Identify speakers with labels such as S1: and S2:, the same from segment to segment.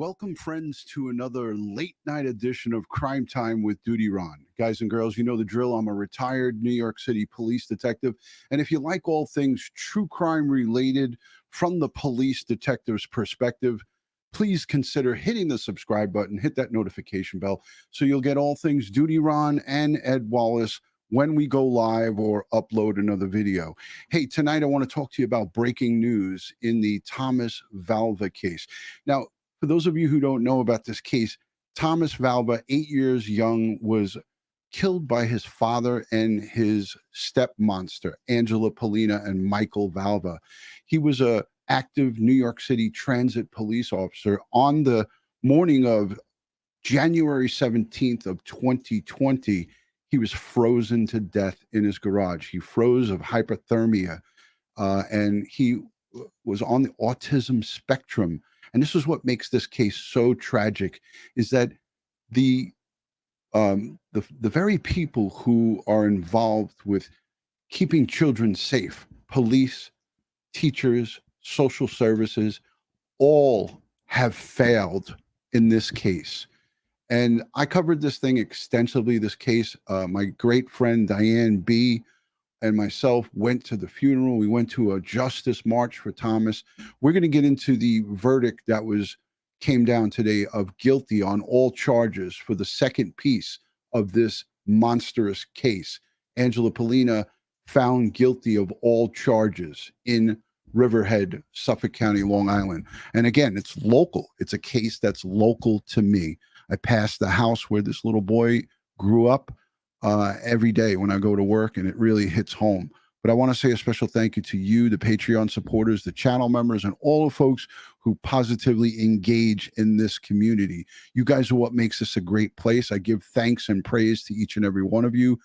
S1: Welcome, friends, to another late night edition of Crime Time with DutyRon. Guys and girls, you know the drill. I'm a retired New York City police detective. And if you like all things true crime related from the police detective's perspective, please consider hitting the subscribe button, hit that notification bell, so you'll get all things DutyRon and Ed Wallace when we go live or upload another video. Hey, tonight I want to talk to you about breaking news in the Thomas Valva case. Now, for those of you who don't know about this case, Thomas Valva, 8 years young, was killed by his father and his step monster, Angela Pollina and Michael Valva. He was a active New York City transit police officer. On the morning of January 17th of 2020, he was frozen to death in his garage. He froze of hypothermia, and he was on the autism spectrum. And this is what makes this case so tragic, is that the very people who are involved with keeping children safe, police, teachers, social services, all have failed in this case. And I covered this thing extensively, this case. My great friend Diane B. and myself went to the funeral. We went to a justice march for Thomas. We're going to get into the verdict that came down today of guilty on all charges for the second piece of this monstrous case. Angela Pollina found guilty of all charges in Riverhead, Suffolk County, Long Island. And again, it's local. It's a case that's local to me. I passed the house where this little boy grew up every day when I go to work, and it really hits home. But I want to say a special thank you to you, the Patreon supporters, the channel members, and all the folks who positively engage in this community. You guys are what makes this a great place. I give thanks and praise to each and every one of you.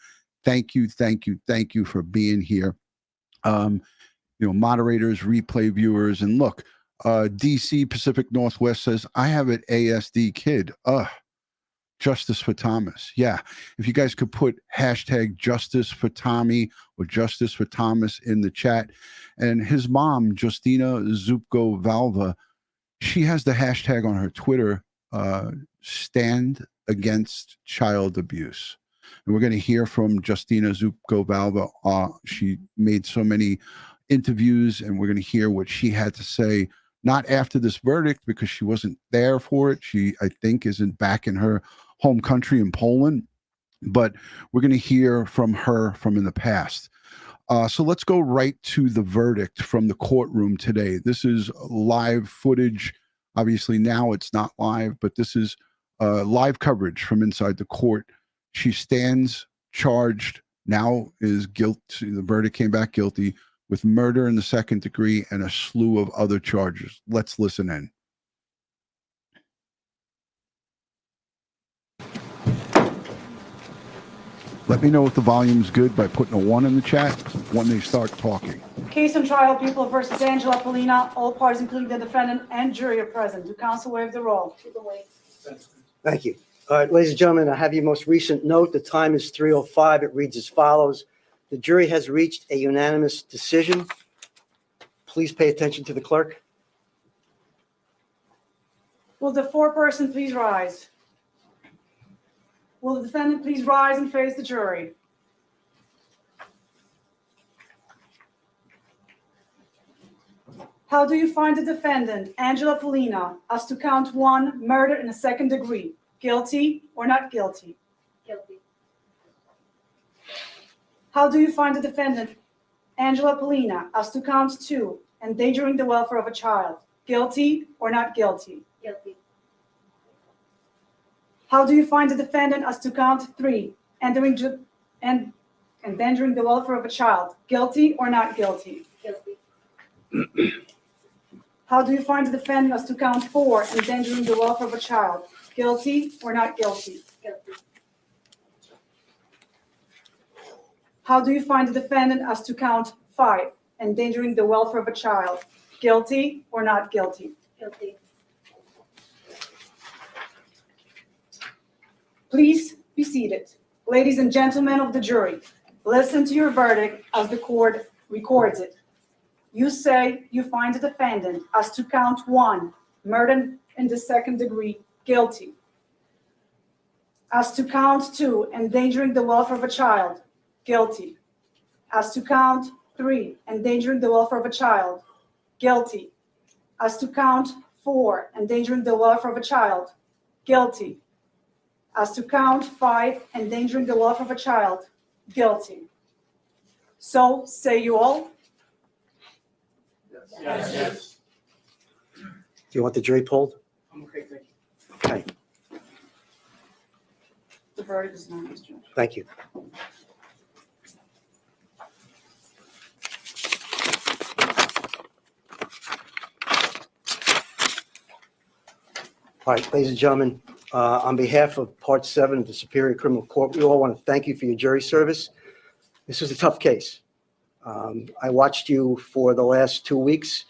S1: Thank you, thank you, thank you for being here. Moderators, replay viewers, and look, DC Pacific Northwest says, I have an ASD kid. Justice for Thomas. Yeah. If you guys could put hashtag justice for Tommy or justice for Thomas in the chat. And his mom, Justina Zupko Valva, she has the hashtag on her Twitter, stand against child abuse. And we're going to hear from Justina Zupko Valva. She made so many interviews, and we're going to hear what she had to say, not after this verdict, because she wasn't there for it. She, I think, isn't back in her home country in Poland, but we're going to hear from her from in the past. So let's go right to the verdict from the courtroom today. This is live footage. Obviously now it's not live, but this is live coverage from inside the court. She stands charged, now is guilty. The verdict came back guilty with murder in the second degree and a slew of other charges. Let's listen in. Let me know if the volume's good by putting a 1 in the chat when they start talking.
S2: Case on trial, People versus Angela Pollina. All parties, including the defendant and jury, are present. Do counsel waive the roll?
S3: Thank you. All right, ladies and gentlemen, I have your most recent note. The time is 3:05. It reads as follows. The jury has reached a unanimous decision. Please pay attention to the clerk.
S2: Will the foreperson please rise? Will the defendant please rise and face the jury? How do you find the defendant, Angela Pollina, as to count 1, murder in the second degree? Guilty or not guilty?
S4: Guilty.
S2: How do you find the defendant, Angela Pollina, as to count 2, endangering the welfare of a child? Guilty or not guilty?
S4: Guilty.
S2: How do you find the defendant as to count 3, endangering the welfare of a child? Guilty or not guilty?
S4: Guilty.
S2: How do you find the defendant as to count 4, endangering the welfare of a child? Guilty or not guilty?
S4: Guilty.
S2: How do you find the defendant as to count 5, endangering the welfare of a child? Guilty or not guilty?
S4: Guilty.
S2: Please be seated. Ladies and gentlemen of the jury, listen to your verdict as the court records it. You say you find the defendant as to count 1, murder in the second degree, guilty. As to count 2, endangering the welfare of a child, guilty. As to count 3, endangering the welfare of a child, guilty. As to count 4, endangering the welfare of a child, guilty. As to count 5, endangering the welfare of a child, guilty. So say you all?
S4: Yes.
S3: Do you want the jury polled?
S4: I'm okay, thank you.
S3: Okay,
S2: The verdict is unanimous, Judge.
S3: thank you. All right, ladies and gentlemen, on behalf of Part 7 of the Superior Criminal Court, we all want to thank you for your jury service. This was a tough case. I watched you for the last 2 weeks.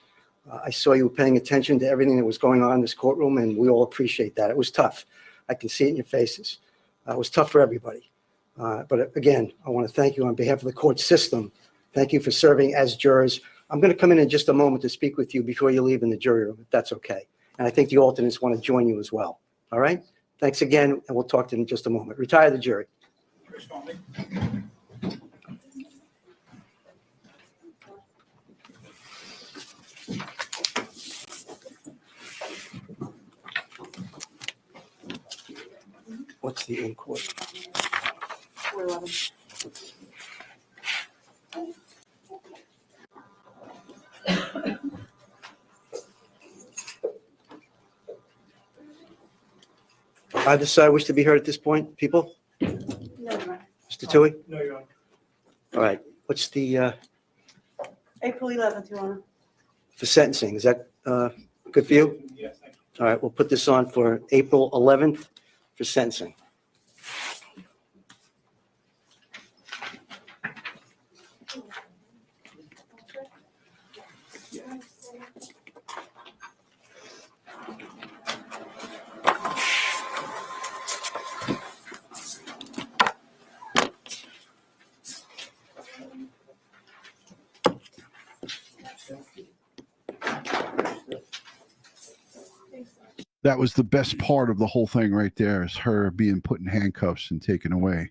S3: I saw you paying attention to everything that was going on in this courtroom, and we all appreciate that. It was tough. I can see it in your faces. It was tough for everybody. But again, I want to thank you on behalf of the court system. Thank you for serving as jurors. I'm going to come in just a moment to speak with you before you leave in the jury room, if that's okay. And I think the alternates want to join you as well. All right? Thanks again, and we'll talk to them in just a moment. Retire the jury. What's the in court?
S2: 411.
S3: Either side wish to be heard at this point, people?
S2: No, Your Honor.
S3: Mr. Tui?
S4: No, Your Honor.
S3: All right. What's the,
S2: April 11th, Your Honor.
S3: for sentencing? Is that good for you?
S4: Yes, thank you.
S3: All right, we'll put this on for April 11th for sentencing.
S1: That was the best part of the whole thing right there, is her being put in handcuffs and taken away.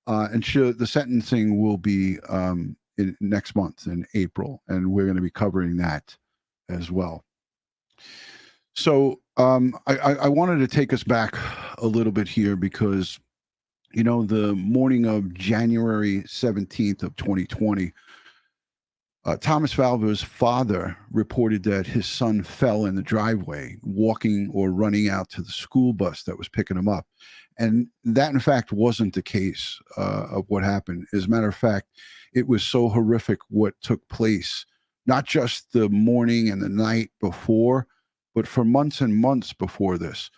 S1: And the sentencing will be next month in April, and we're going to be covering that as well. So I wanted to take us back a little bit here because, you know, the morning of January 17th of 2020, Thomas Valva's father reported that his son fell in the driveway, walking or running out to the school bus that was picking him up. And that, in fact, wasn't the case of what happened. As a matter of fact, it was so horrific what took place, not just the morning and the night before, but for months and months before this.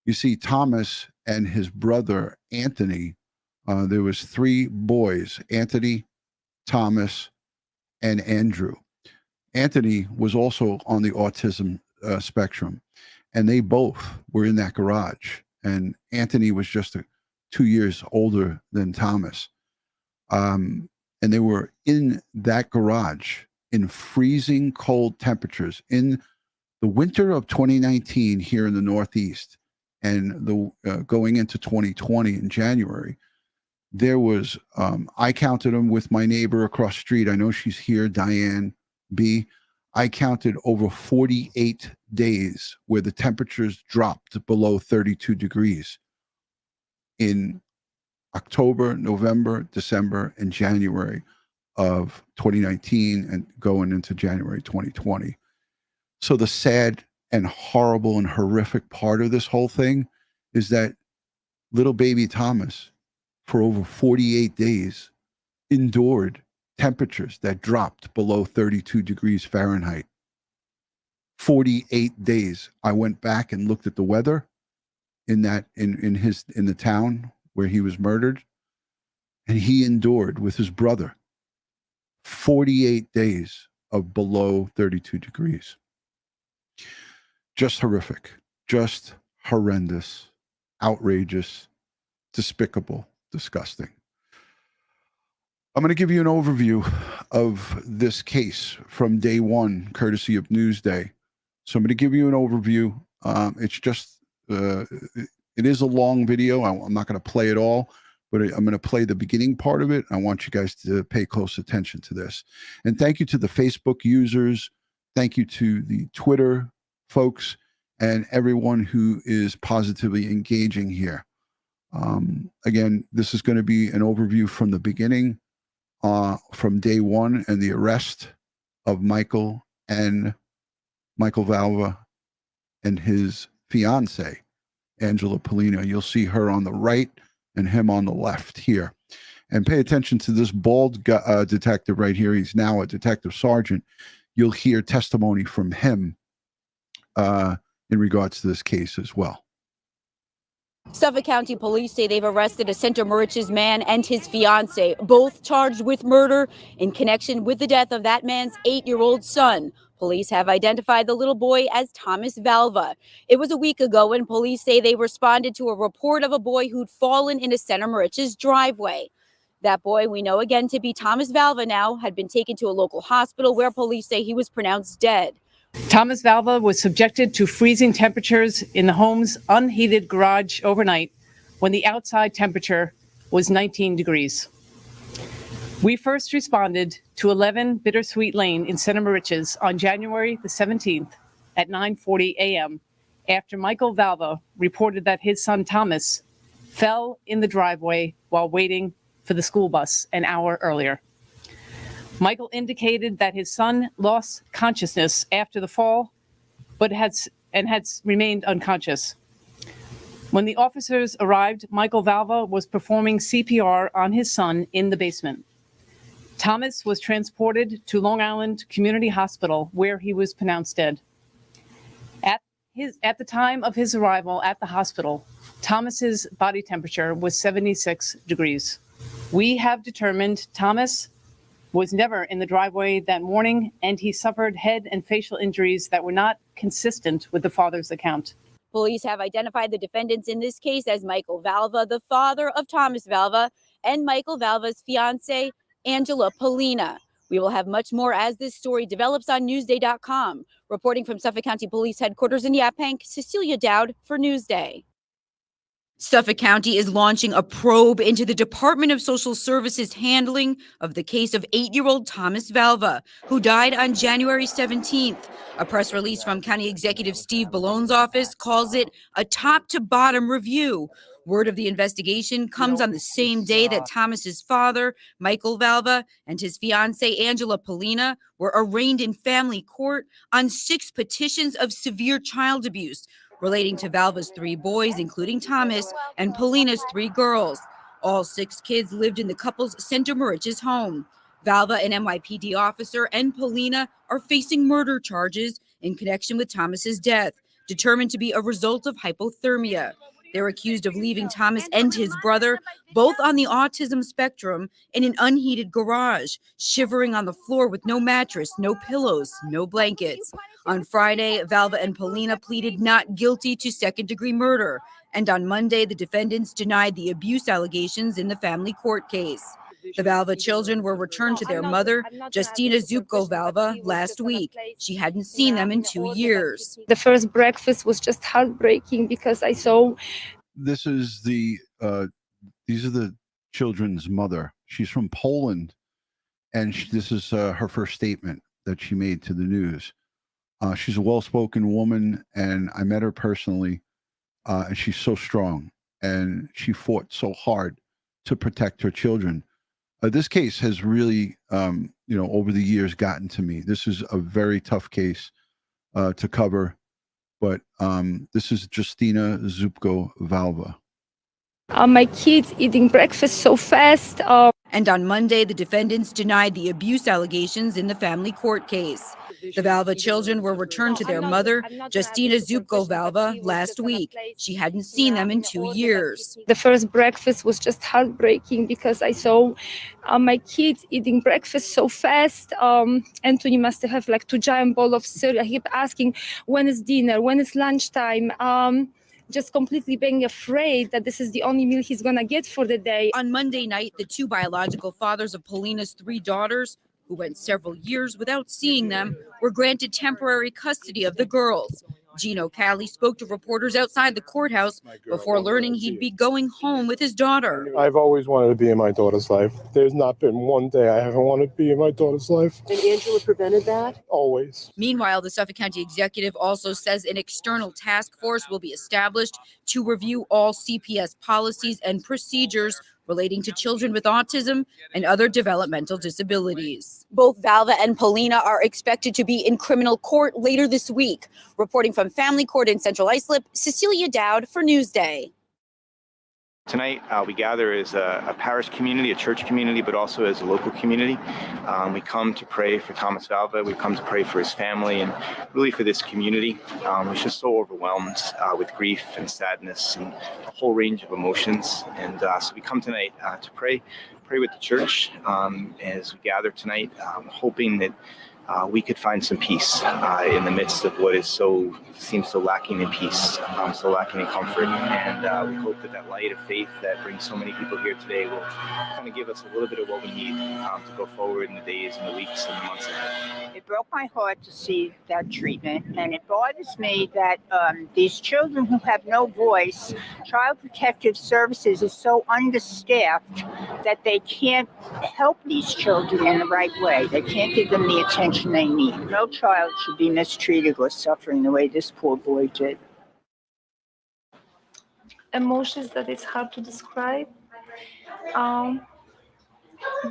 S1: You see, Thomas and his brother, Anthony, there was 3 boys, Anthony, Thomas, and Andrew. Anthony was also on the autism spectrum, and they both were in that garage. And Anthony was just 2 years older than Thomas. And they were in that garage in freezing cold temperatures in the winter of 2019 here in the Northeast, and going into 2020 in January. There was, I counted them with my neighbor across the street. I know she's here, Diane B. I counted over 48 days where the temperatures dropped below 32 degrees in October, November, December, and January of 2019 and going into January 2020. So the sad and horrible and horrific part of this whole thing is that little baby Thomas, for over 48 days, endured temperatures that dropped below 32 degrees Fahrenheit. 48 days. I went back and looked at the weather in the town where he was murdered, and he endured with his brother 48 days of below 32 degrees. Just horrific, just horrendous, outrageous, despicable, disgusting. I'm going to give you an overview of this case from day one, courtesy of Newsday. So I'm going to give you an overview, It's just, it is a long video. I'm not going to play it all, but I'm going to play the beginning part of it. I want you guys to pay close attention to this. And thank you to the Facebook users. Thank you to the Twitter folks and everyone who is positively engaging here. Again, this is going to be an overview from the beginning, from day one and the arrest of Michael Valva and his fiance, Angela Pollina. You'll see her on the right and him on the left here. And pay attention to this bald detective right here. He's now a detective sergeant. You'll hear testimony from him in regards to this case as well.
S4: Suffolk County Police say they've arrested a Center Moriches man and his fiance, both charged with murder in connection with the death of that man's 8-year-old son. Police have identified the little boy as Thomas Valva. It was a week ago when police say they responded to a report of a boy who'd fallen in a Center Moriches driveway. That boy, we know again to be Thomas Valva now, had been taken to a local hospital where police say he was pronounced dead.
S5: Thomas Valva was subjected to freezing temperatures in the home's unheated garage overnight when the outside temperature was 19 degrees. We first responded to 11 Bittersweet Lane in Center Moriches on January the 17th at 9:40 a.m. after Michael Valva reported that his son Thomas fell in the driveway while waiting for the school bus an hour earlier. Michael indicated that his son lost consciousness after the fall, but had remained unconscious. When the officers arrived, Michael Valva was performing CPR on his son in the basement. Thomas was transported to Long Island Community Hospital, where he was pronounced dead. At the time of his arrival at the hospital, Thomas's body temperature was 76 degrees. We have determined Thomas was never in the driveway that morning, and he suffered head and facial injuries that were not consistent with the father's account.
S4: Police have identified the defendants in this case as Michael Valva, the father of Thomas Valva, and Michael Valva's fiance, Angela Pollina. We will have much more as this story develops on Newsday.com. Reporting from Suffolk County Police Headquarters in Yaphank, Cecilia Dowd for Newsday. Suffolk County is launching a probe into the Department of Social Services handling of the case of 8-year-old Thomas Valva, who died on January 17th. A press release from County Executive Steve Ballone's office calls it a top-to-bottom review. Word of the investigation comes on the same day that Thomas's father, Michael Valva, and his fiancée, Angela Pollina, were arraigned in family court on 6 petitions of severe child abuse relating to Valva's 3 boys, including Thomas, and Pollina's 3 girls. All 6 kids lived in the couple's Center Moriches home. Valva, an NYPD officer, and Pollina are facing murder charges in connection with Thomas's death, determined to be a result of hypothermia. They're accused of leaving Thomas and his brother, both on the autism spectrum, in an unheated garage, shivering on the floor with no mattress, no pillows, no blankets. On Friday, Valva and Pollina pleaded not guilty to second-degree murder. And on Monday, the defendants denied the abuse allegations in the family court case. The Valva children were returned to their mother, Justina Zupko Valva, last week. She hadn't seen them in 2 years.
S6: The first breakfast was just heartbreaking because I saw.
S1: This is these are the children's mother. She's from Poland, and this is her first statement that she made to the news. She's a well-spoken woman, and I met her personally, and she's so strong, and she fought so hard to protect her children. This case has really, over the years gotten to me. This is a very tough case to cover, but this is Justina Zupko Valva.
S6: My kids eating breakfast so fast.
S4: And on Monday, the defendants denied the abuse allegations in the family court case. The Valva children were returned to their mother, Justina Zupko Valva, last week. She hadn't seen them in 2 years.
S6: The first breakfast was just heartbreaking because I saw my kids eating breakfast so fast. Anthony must have like 2 giant bowls of cereal. He kept asking, when is dinner? When is lunchtime? Just completely being afraid that this is the only meal he's gonna get for the day.
S4: On Monday night, the 2 biological fathers of Pollina's 3 daughters, who went several years without seeing them, were granted temporary custody of the girls. Gino Cali spoke to reporters outside the courthouse before learning he'd be going home with his daughter.
S7: I've always wanted to be in my daughter's life. There's not been one day I haven't wanted to be in my daughter's life.
S8: And Angela prevented that?
S7: Always.
S4: Meanwhile, the Suffolk County executive also says an external task force will be established to review all CPS policies and procedures relating to children with autism and other developmental disabilities. Both Valva and Pollina are expected to be in criminal court later this week. Reporting from Family Court in Central Islip, Cecilia Dowd for Newsday.
S9: Tonight, we gather as a parish community, a church community, but also as a local community. We come to pray for Thomas Valva. We come to pray for his family and really for this community, which is so overwhelmed with grief and sadness and a whole range of emotions. And so we come tonight to pray with the church as we gather tonight, hoping that we could find some peace in the midst of what is seems so lacking in peace, so lacking in comfort. And we hope that light of faith that brings so many people here today will kind of give us a little bit of what we need to go forward in the days and the weeks and the months ahead.
S10: It broke my heart to see that treatment, and it bothers me that these children who have no voice, Child Protective Services is so understaffed that they can't help these children in the right way. They can't give them the attention they need. No child should be mistreated or suffering the way this poor boy did.
S6: Emotions that it's hard to describe.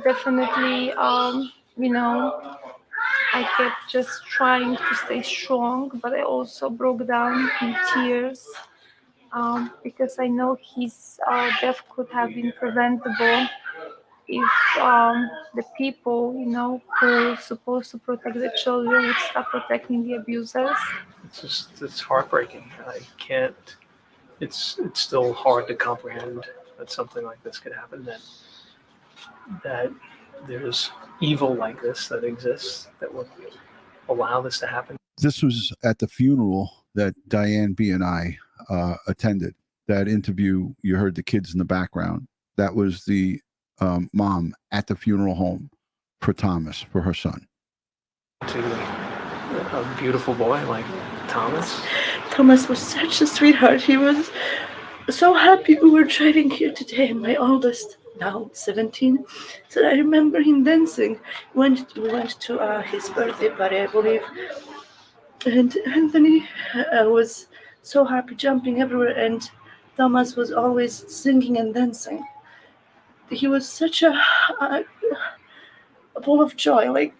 S6: Definitely, I kept just trying to stay strong, but I also broke down in tears because I know his death could have been preventable if the people, who are supposed to protect the children would stop protecting the abusers.
S11: It's heartbreaking. I can't, it's still hard to comprehend that something like this could happen, that there's evil like this that exists that would allow this to happen.
S1: This was at the funeral that Diane B. and I attended. That interview, you heard the kids in the background. That was the mom at the funeral home for Thomas, for her son.
S11: To a beautiful boy like Thomas.
S12: Thomas was such a sweetheart. He was so happy we were driving here today. My oldest, now 17, said, I remember him dancing. We went to his birthday party, I believe. And Anthony was so happy, jumping everywhere. And Thomas was always singing and dancing. He was such a ball of joy. Like,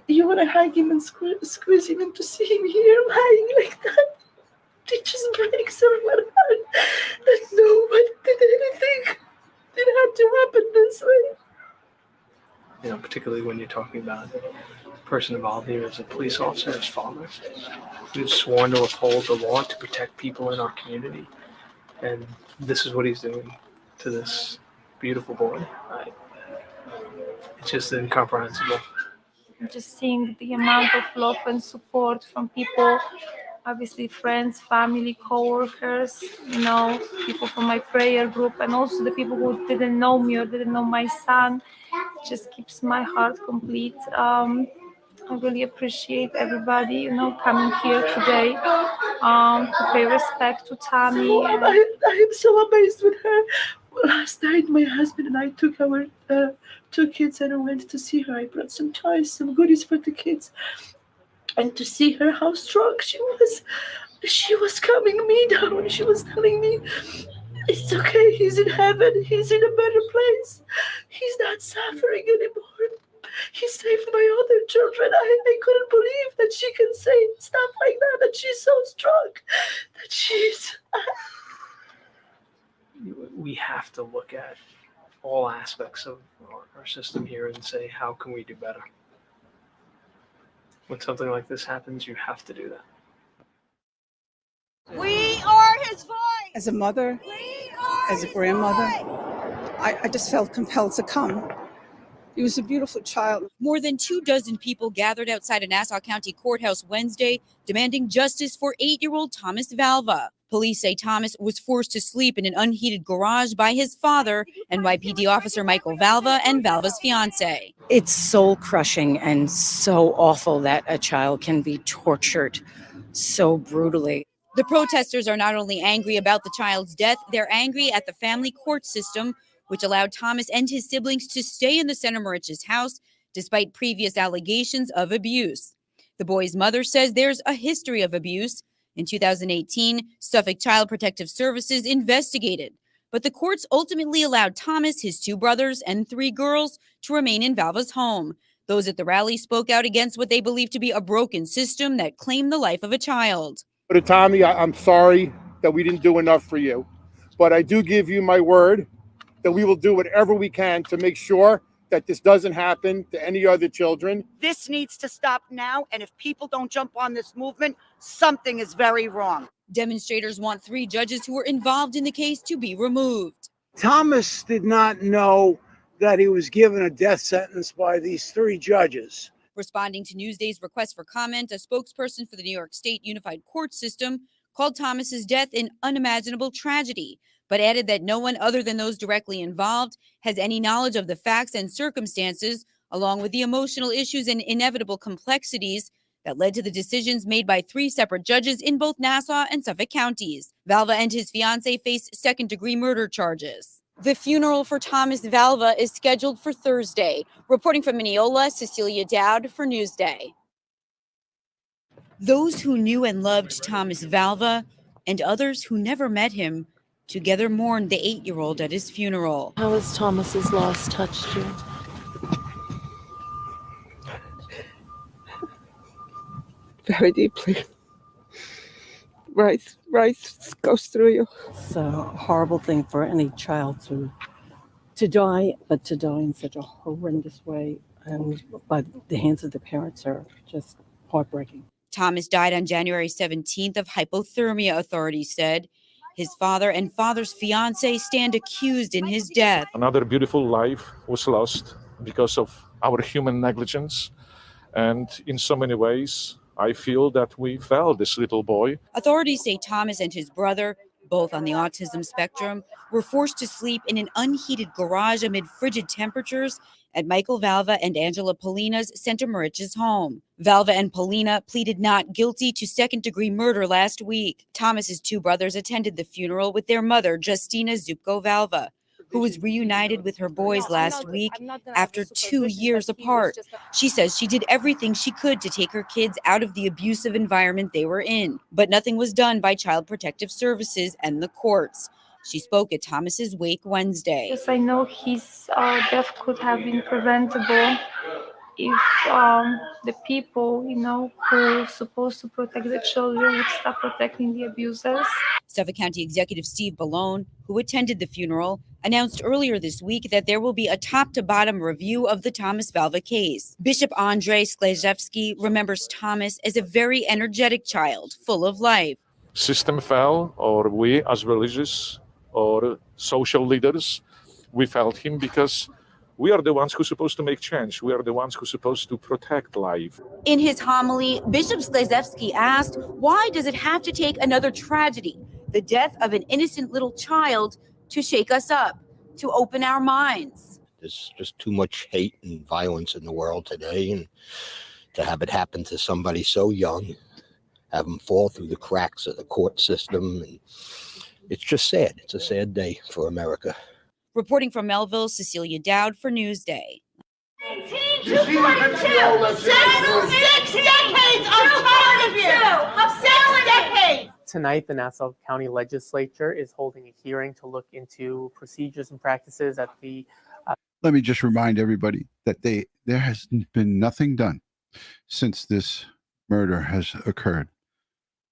S12: you want to hug him and squeeze him, and to see him here lying like that, it just breaks everyone's heart. That nobody did anything. It had to happen this way.
S11: Particularly when you're talking about the person involved here as a police officer, his father, who's sworn to uphold the law to protect people in our community. And this is what he's doing to this beautiful boy. It's just incomprehensible.
S6: Just seeing the amount of love and support from people, obviously friends, family, co-workers, people from my prayer group, and also the people who didn't know me or didn't know my son, just keeps my heart complete. I really appreciate everybody, coming here today to pay respect to Tammy.
S12: I am so amazed with her. Last night, my husband and I took our 2 kids and I went to see her. I brought some toys, some goodies for the kids. And to see her, how strong she was calming me down. She was telling me, it's okay, he's in heaven, he's in a better place. He's not suffering anymore. He saved my other children. I couldn't believe that she can say stuff like that she's so strong, that she's...
S11: We have to look at all aspects of our system here and say, how can we do better? When something like this happens, you have to do that.
S13: We are his voice.
S14: As a mother, as a grandmother, I just felt compelled to come. He was a beautiful child.
S4: More than 24 people gathered outside a Nassau County courthouse Wednesday, demanding justice for 8-year-old Thomas Valva. Police say Thomas was forced to sleep in an unheated garage by his father, NYPD officer Michael Valva, and Valva's fiance.
S15: It's soul crushing and so awful that a child can be tortured
S8: so brutally.
S4: The protesters are not only angry about the child's death, they're angry at the family court system, which allowed Thomas and his siblings to stay in the Center Moriches house despite previous allegations of abuse. The boy's mother says there's a history of abuse. In 2018, Suffolk Child Protective Services investigated, but the courts ultimately allowed Thomas, his 2 brothers, and 3 girls to remain in Valva's home. Those at the rally spoke out against what they believe to be a broken system that claimed the life of a child.
S7: But Tommy, I'm sorry that we didn't do enough for you, but I do give you my word that we will do whatever we can to make sure that this doesn't happen to any other children.
S13: This needs to stop now, and if people don't jump on this movement, something is very wrong.
S4: Demonstrators want 3 judges who were involved in the case to be removed.
S15: Thomas did not know that he was given a death sentence by these 3 judges.
S4: Responding to Newsday's request for comment, a spokesperson for the New York State Unified Court System called Thomas's death an unimaginable tragedy, but added that no one other than those directly involved has any knowledge of the facts and circumstances, along with the emotional issues and inevitable complexities that led to the decisions made by 3 separate judges in both Nassau and Suffolk counties. Valva and his fiancée face second-degree murder charges. The funeral for Thomas Valva is scheduled for Thursday. Reporting from Mineola, Cecilia Dowd for Newsday. Those who knew and loved Thomas Valva and others who never met him together mourned the 8-year-old at his funeral.
S12: How has Thomas's loss touched you? Very deeply. Right goes through you.
S16: It's a horrible thing for any child to die, but to die in such a horrendous way and by the hands of the parents are just heartbreaking.
S4: Thomas died on January 17th of hypothermia, authorities said. His father and father's fiancée stand accused in his death.
S17: Another beautiful life was lost because of our human negligence. And in so many ways, I feel that we failed this little boy.
S4: Authorities say Thomas and his brother, both on the autism spectrum, were forced to sleep in an unheated garage amid frigid temperatures at Michael Valva and Angela Pollina's Center Moriches home. Valva and Pollina pleaded not guilty to second-degree murder last week. Thomas's 2 brothers attended the funeral with their mother, Justina Zupko Valva, who was reunited with her boys last week after 2 years apart. She says she did everything she could to take her kids out of the abusive environment they were in, but nothing was done by Child Protective Services and the courts. She spoke at Thomas's wake Wednesday.
S6: Yes, I know his death could have been preventable if the people, who are supposed to protect the children would stop protecting the abusers.
S4: Suffolk County Executive Steve Ballone, who attended the funeral, announced earlier this week that there will be a top-to-bottom review of the Thomas Valva case. Bishop Andrzej Sklejewski remembers Thomas as a very energetic child, full of life.
S17: System fell, or we as religious or social leaders, we failed him because we are the ones who are supposed to make change. We are the ones who are supposed to protect life.
S4: In his homily, Bishop Sklejewski asked, why does it have to take another tragedy, the death of an innocent little child, to shake us up, to open our minds?
S18: There's just too much hate and violence in the world today, and to have it happen to somebody so young, have them fall through the cracks of the court system, and it's just sad. It's a sad day for America.
S4: Reporting from Melville, Cecilia Dowd for Newsday.
S19: 1942, 6 decades of tired of you, 6 decades.
S11: Tonight, the Nassau County Legislature is holding a hearing to look into procedures and practices at the...
S1: Let me just remind everybody that there has been nothing done since this murder has occurred.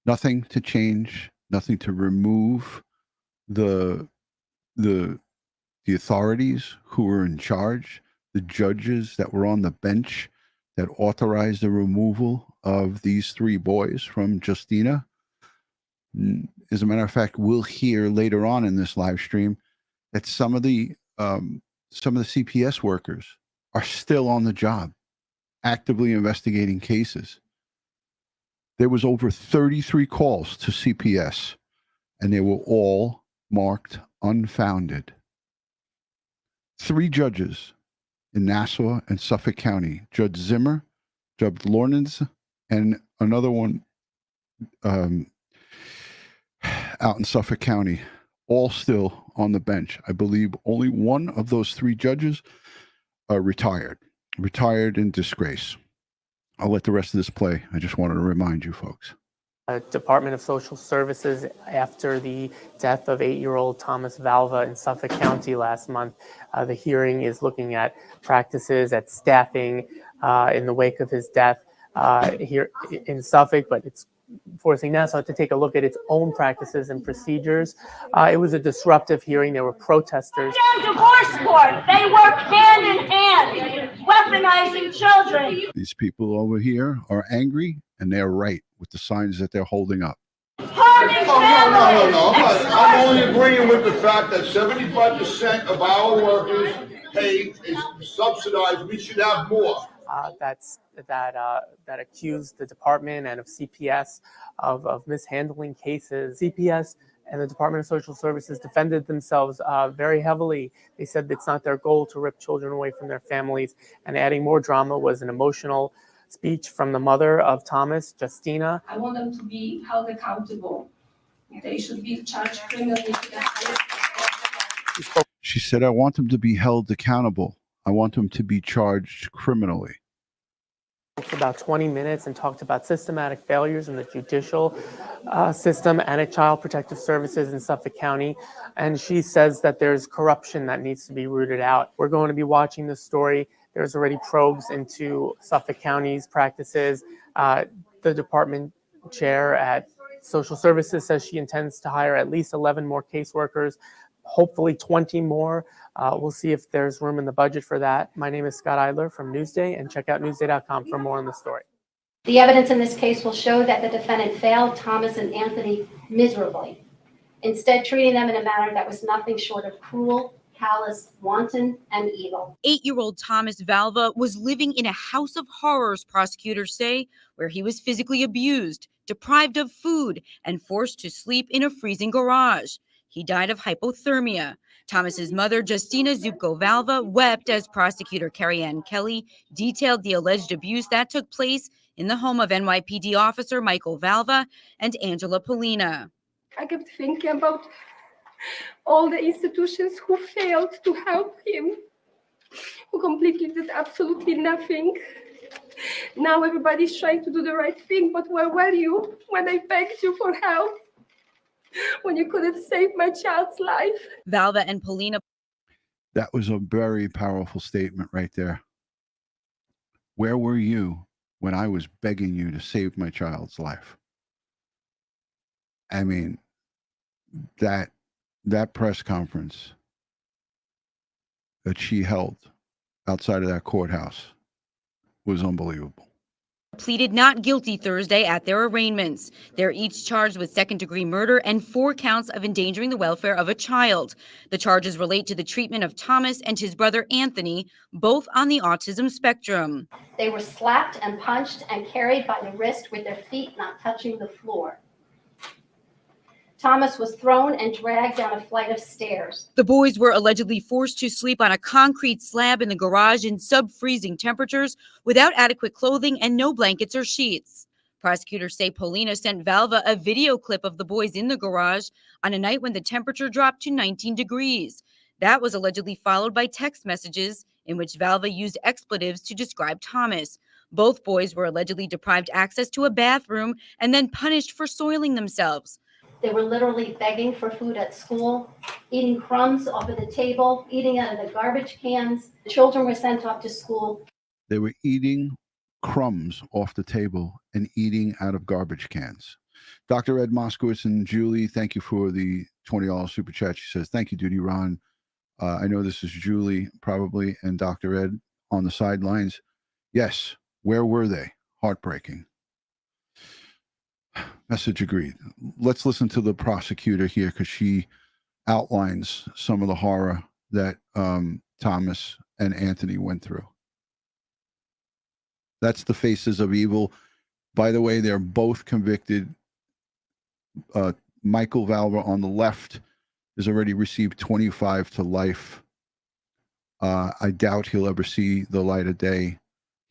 S1: Nothing to change, nothing to remove the authorities who were in charge, the judges that were on the bench that authorized the removal of these 3 boys from Justina. As a matter of fact, we'll hear later on in this live stream that some of the CPS workers are still on the job, actively investigating cases. There was over 33 calls to CPS, and they were all marked unfounded. 3 judges in Nassau and Suffolk County, Judge Zimmer, Judge Lornitz, and another one, out in Suffolk County, all still on the bench. I believe only one of those three judges retired in disgrace. I'll let the rest of this play. I just wanted to remind you folks.
S11: Department of Social Services, after the death of 8-year-old Thomas Valva in Suffolk County last month. The hearing is looking at practices, at staffing in the wake of his death here in Suffolk, but it's forcing Nassau to take a look at its own practices and procedures. It was a disruptive hearing. There were protesters.
S19: Divorce court, they work hand in hand, weaponizing children.
S1: These people over here are angry, and they're right with the signs that they're holding up.
S19: No.
S8: I'm only agreeing with the fact that 75% of our workers' pay is subsidized. We should have more.
S11: That accused the department and of CPS of mishandling cases. CPS and the Department of Social Services defended themselves very heavily. They said it's not their goal to rip children away from their families. And adding more drama was an emotional speech from the mother of Thomas, Justina.
S20: I want them to be held accountable. They should be charged criminally.
S1: She said, I want them to be held accountable. I want them to be charged criminally.
S11: For about 20 minutes and talked about systematic failures in the judicial system and at Child Protective Services in Suffolk County. And she says that there's corruption that needs to be rooted out. We're going to be watching this story. There's already probes into Suffolk County's practices. The department chair at Social Services says she intends to hire at least 11 more caseworkers, hopefully 20 more. We'll see if there's room in the budget for that. My name is Scott Eidler from Newsday, and check out newsday.com for more on the story.
S21: The evidence in this case will show that the defendant failed Thomas and Anthony miserably, instead treating them in a manner that was nothing short of cruel, callous, wanton, and evil.
S4: 8-year-old Thomas Valva was living in a house of horrors, prosecutors say, where he was physically abused, deprived of food, and forced to sleep in a freezing garage. He died of hypothermia. Thomas's mother, Justina Valva, wept as prosecutor Carrie Ann Kelly detailed the alleged abuse that took place in the home of NYPD officer Michael Valva and Angela Pollina.
S6: I kept thinking about all the institutions who failed to help him, who completely did absolutely nothing. Now everybody's trying to do the right thing, but where were you when I begged you for help? When you could have saved my child's life?
S4: Valva and Pollina.
S1: That was a very powerful statement right there. Where were you when I was begging you to save my child's life? I mean, that press conference that she held outside of that courthouse was unbelievable.
S4: Pleaded not guilty Thursday at their arraignments. They're each charged with second-degree murder and 4 counts of endangering the welfare of a child. The charges relate to the treatment of Thomas and his brother Anthony, both on the autism spectrum.
S21: They were slapped and punched and carried by the wrist with their feet not touching the floor. Thomas was thrown and dragged down a flight of stairs.
S4: The boys were allegedly forced to sleep on a concrete slab in the garage in sub-freezing temperatures without adequate clothing and no blankets or sheets. Prosecutors say Pollina sent Valva a video clip of the boys in the garage on a night when the temperature dropped to 19 degrees. That was allegedly followed by text messages in which Valva used expletives to describe Thomas. Both boys were allegedly deprived access to a bathroom and then punished for soiling themselves.
S21: They were literally begging for food at school, eating crumbs off of the table, eating out of the garbage cans. The children were sent off to school.
S1: They were eating crumbs off the table and eating out of garbage cans. Dr. Ed Moskowitz and Julie, thank you for the $20 super chat. She says, thank you, DutyRon. I know this is Julie probably and Dr. Ed on the sidelines. Yes, where were they? Heartbreaking. Message agreed. Let's listen to the prosecutor here because she outlines some of the horror that Thomas and Anthony went through. That's the faces of evil. By the way, they're both convicted. Michael Valva on the left has already received 25 to life. I doubt he'll ever see the light of day.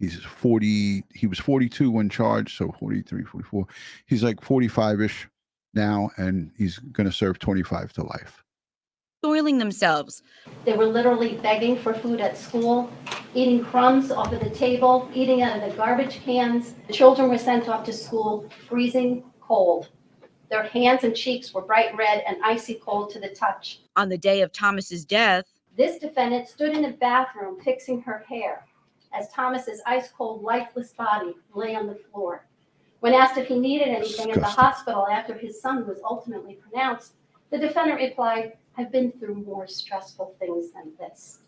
S1: He's 40. He was 42 when charged, so 43, 44. He's like 45-ish now, and he's going to serve 25 to life.
S4: Soiling themselves.
S21: They were literally begging for food at school, eating crumbs off of the table, eating out of the garbage cans. The children were sent off to school freezing cold. Their hands and cheeks were bright red and icy cold to the touch.
S4: On the day of Thomas's death,
S21: this defendant stood in a bathroom fixing her hair as Thomas's ice-cold, lifeless body lay on the floor. When asked if he needed anything at the hospital after his son was ultimately pronounced, the defendant replied, "I've been through more stressful things than this."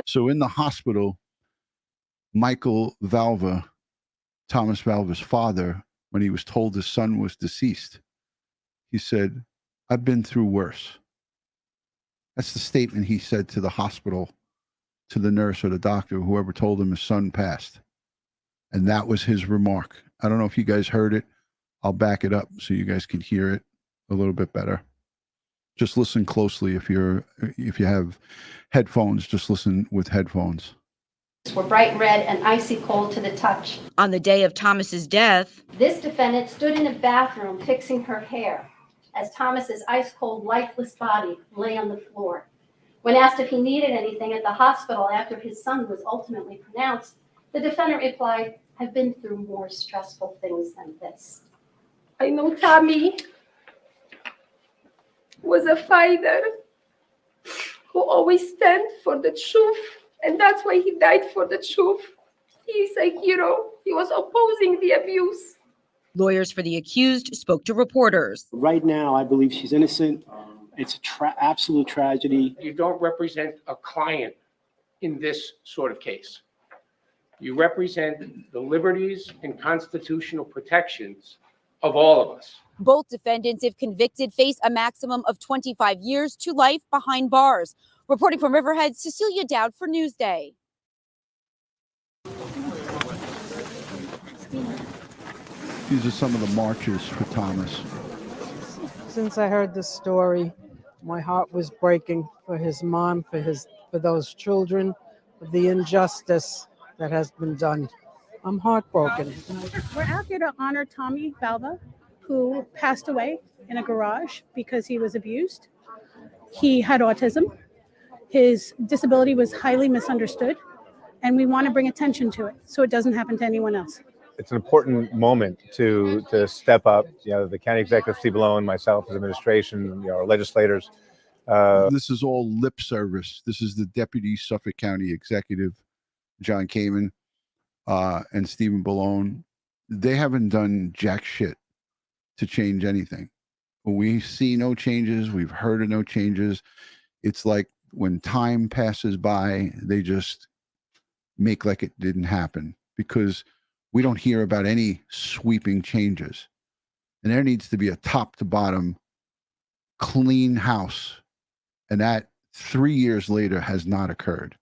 S1: So in the hospital, Michael Valva, Thomas Valva's father, when he was told his son was deceased, he said, "I've been through worse." That's the statement he said to the hospital, to the nurse or the doctor, whoever told him his son passed. And that was his remark. I don't know if you guys heard it. I'll back it up so you guys can hear it a little bit better. Just listen closely. If you have headphones, just listen with headphones.
S21: Were bright red and icy cold to the touch.
S4: On the day of Thomas's death,
S21: this defendant stood in a bathroom fixing her hair as Thomas's ice-cold, lifeless body lay on the floor. When asked if he needed anything at the hospital after his son was ultimately pronounced, the defendant replied, "I've been through more stressful things than this."
S6: I know Tommy was a fighter who always stand for the truth, and that's why he died for the truth. He's a hero. He was opposing the abuse.
S4: lawyers for the accused spoke to reporters.
S2: Right now, I believe she's innocent. It's an absolute tragedy.
S22: You don't represent a client in this sort of case. You represent the liberties and constitutional protections of all of us.
S4: Both defendants, if convicted, face a maximum of 25 years to life behind bars. Reporting from Riverhead, Cecilia Dowd for Newsday.
S1: These are some of the marches for Thomas.
S23: Since I heard the story, my heart was breaking for his mom, for those children, for the injustice that has been done. I'm heartbroken.
S24: We're out here to honor Tommy Valva, who passed away in a garage because he was abused. He had autism. His disability was highly misunderstood, and we want to bring attention to it so it doesn't happen to anyone else.
S25: It's an important moment to step up. You know, the county executive, Steve Malone, myself as administration, our legislators.
S1: This is all lip service. This is the deputy Suffolk County executive, John Kamen, and Stephen Malone. They haven't done jack shit to change anything. We see no changes. We've heard of no changes. It's like when time passes by, they just make like it didn't happen because we don't hear about any sweeping changes. And there needs to be a top to bottom clean house. And that 3 years later has not occurred.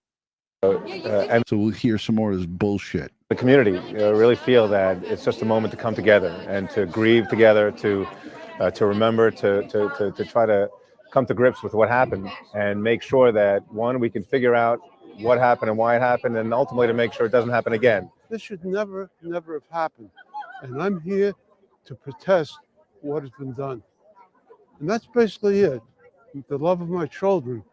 S1: And so we'll hear some more of this bullshit.
S25: The community really feel that it's just a moment to come together and to grieve together, to remember, to try to come to grips with what happened and make sure that, one, we can figure out what happened and why it happened, and ultimately to make sure it doesn't happen again.
S15: This should never have happened. And I'm here to protest what has been done. And that's basically it. The love of my children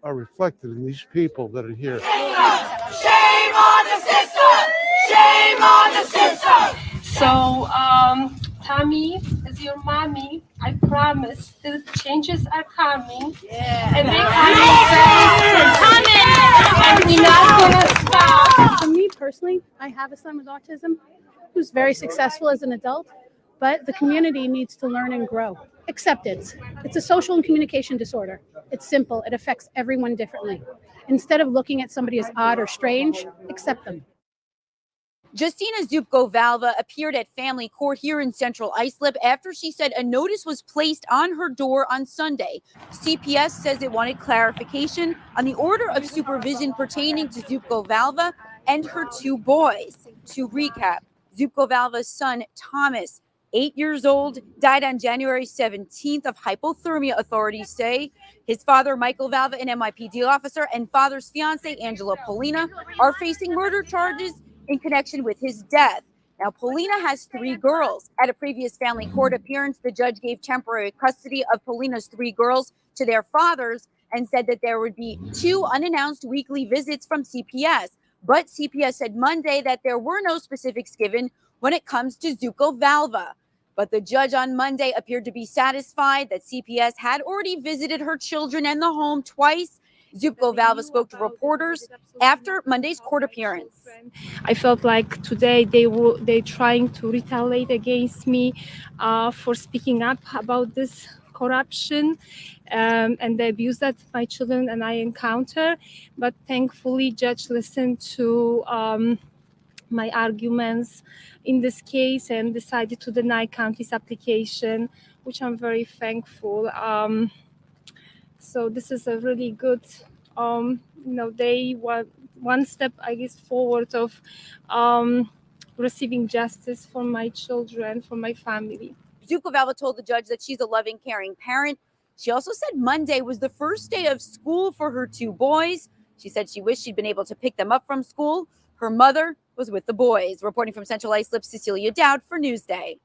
S15: are reflected in these people that are here.
S19: Shame on the system! Shame on the system!
S6: So, Tommy, as your mommy, I promise the changes are coming. Yeah. And they're coming. And we're not gonna stop.
S24: For me personally, I have a son with autism who's very successful as an adult, but the community needs to learn and grow. Acceptance. It's a social and communication disorder. It's simple. It affects everyone differently. Instead of looking at somebody as odd or strange, accept them.
S4: Justina Zupko-Valva appeared at family court here in Central Islip after she said a notice was placed on her door on Sunday. CPS says it wanted clarification on the order of supervision pertaining to Zupko-Valva and her two boys. To recap, Zupko-Valva's son, Thomas, 8 years old, died on January 17th of hypothermia, authorities say. His father, Michael Valva, an NYPD officer, and father's fiancée, Angela Pollina, are facing murder charges in connection with his death. Now, Pollina has 3 girls. At a previous family court appearance, the judge gave temporary custody of Pollina's 3 girls to their fathers and said that there would be 2 unannounced weekly visits from CPS. But CPS said Monday that there were no specifics given when it comes to Zuko Valva. But the judge on Monday appeared to be satisfied that CPS had already visited her children and the home twice. Zuko Valva spoke to reporters after Monday's court appearance.
S6: I felt like today they trying to retaliate against me for speaking up about this corruption and the abuse that my children and I encounter. But thankfully, judge listened to my arguments in this case and decided to deny county's application, which I'm very thankful. So this is a really good, they want one step, I guess, forward of receiving justice for my children, for my family.
S4: Zuko Valva told the judge that she's a loving, caring parent. She also said Monday was the first day of school for her 2 boys. She said she wished she'd been able to pick them up from school. Her mother was with the boys. Reporting from Central Islip, Cecilia Dowd for Newsday.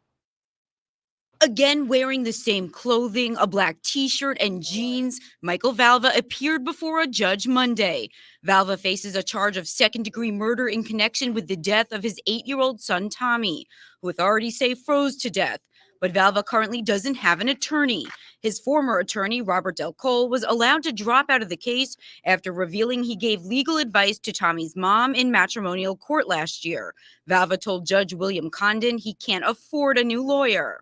S4: Again, wearing the same clothing, a black t-shirt and jeans, Michael Valva appeared before a judge Monday. Valva faces a charge of second-degree murder in connection with the death of his 8-year-old son, Tommy, who authorities say froze to death. But Valva currently doesn't have an attorney. His former attorney, Robert Del Cole, was allowed to drop out of the case after revealing he gave legal advice to Tommy's mom in matrimonial court last year. Valva told Judge William Condon he can't afford a new lawyer.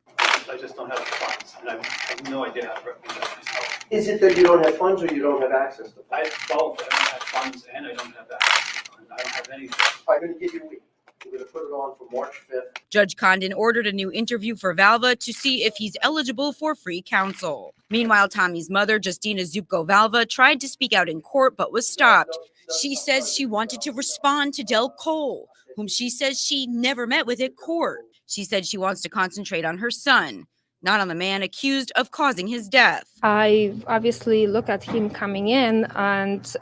S3: I just don't have the funds, and I have no idea how to represent myself.
S5: Is it that you don't have funds or you don't have access to funds?
S3: I have both. I don't have funds and I don't have access to funds. I don't have anything.
S5: I'm going to give you a week. We're going to put it on for March 5th.
S4: Judge Condon ordered a new interview for Valva to see if he's eligible for free counsel. Meanwhile, Tommy's mother, Justina Zuko Valva, tried to speak out in court but was stopped. She says she wanted to respond to Del Cole, whom she says she never met with at court. She said she wants to concentrate on her son, not on the man accused of causing his death.
S6: I obviously look at him coming in and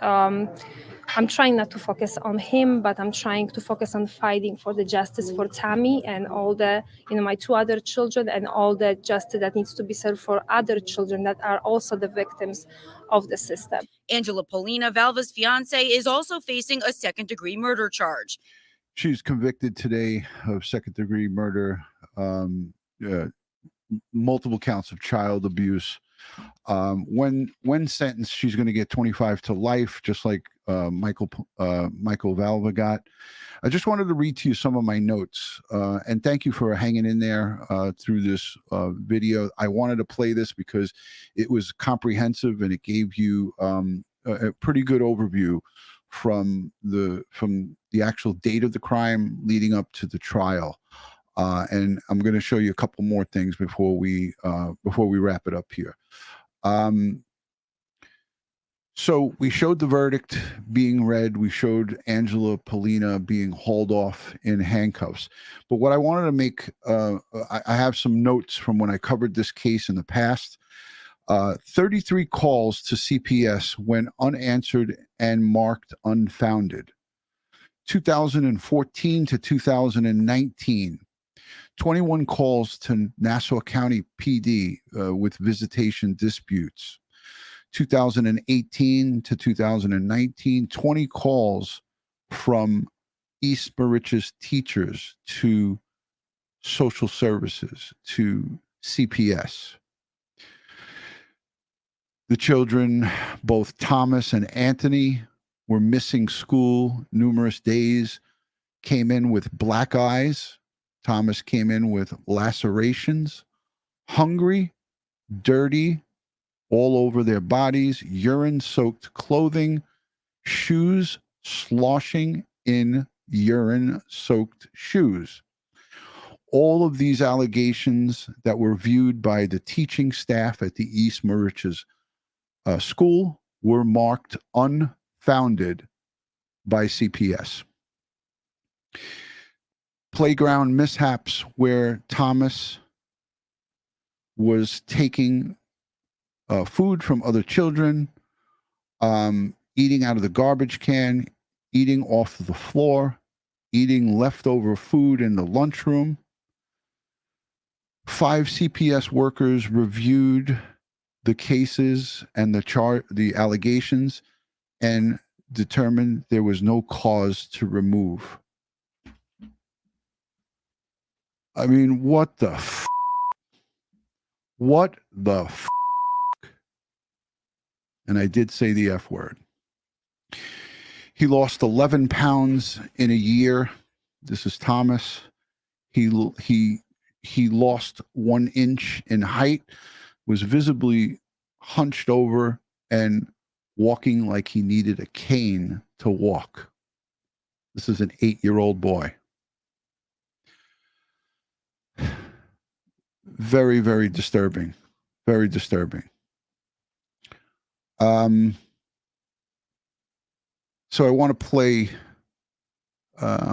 S6: I'm trying not to focus on him, but I'm trying to focus on fighting for the justice for Tammy and all the, my 2 other children and all the justice that needs to be served for other children that are also the victims of the system.
S4: Angela Pollina, Valva's fiance, is also facing a second-degree murder charge.
S1: She's convicted today of second-degree murder, multiple counts of child abuse. When sentenced, she's going to get 25 to life, just like Michael Valva got. I just wanted to read to you some of my notes, and thank you for hanging in there through this video. I wanted to play this because it was comprehensive and it gave you a pretty good overview from the actual date of the crime leading up to the trial. And I'm going to show you a couple more things before we wrap it up here. So we showed the verdict being read. We showed Angela Pollina being hauled off in handcuffs. But what I wanted to make, I have some notes from when I covered this case in the past. 33 calls to CPS went unanswered and marked unfounded. 2014 to 2019. 21 calls to Nassau County PD with visitation disputes. 2018 to 2019, 20 calls from East Moriches teachers to social services, to CPS. The children, both Thomas and Anthony, were missing school numerous days, came in with black eyes. Thomas came in with lacerations, hungry, dirty, all over their bodies, urine-soaked clothing, shoes sloshing in urine-soaked shoes. All of these allegations that were viewed by the teaching staff at the East Moriches school were marked unfounded by CPS. Playground mishaps where Thomas was taking food from other children, eating out of the garbage can, eating off the floor, eating leftover food in the lunchroom. 5 CPS workers reviewed the cases and the allegations and determined there was no cause to remove. I mean, what the f? What the f? And I did say the F word. He lost 11 pounds in a year. This is Thomas. He lost 1 inch in height, was visibly hunched over and walking like he needed a cane to walk. This is an 8-year-old boy. Very, very disturbing. Very disturbing. So I want to play. I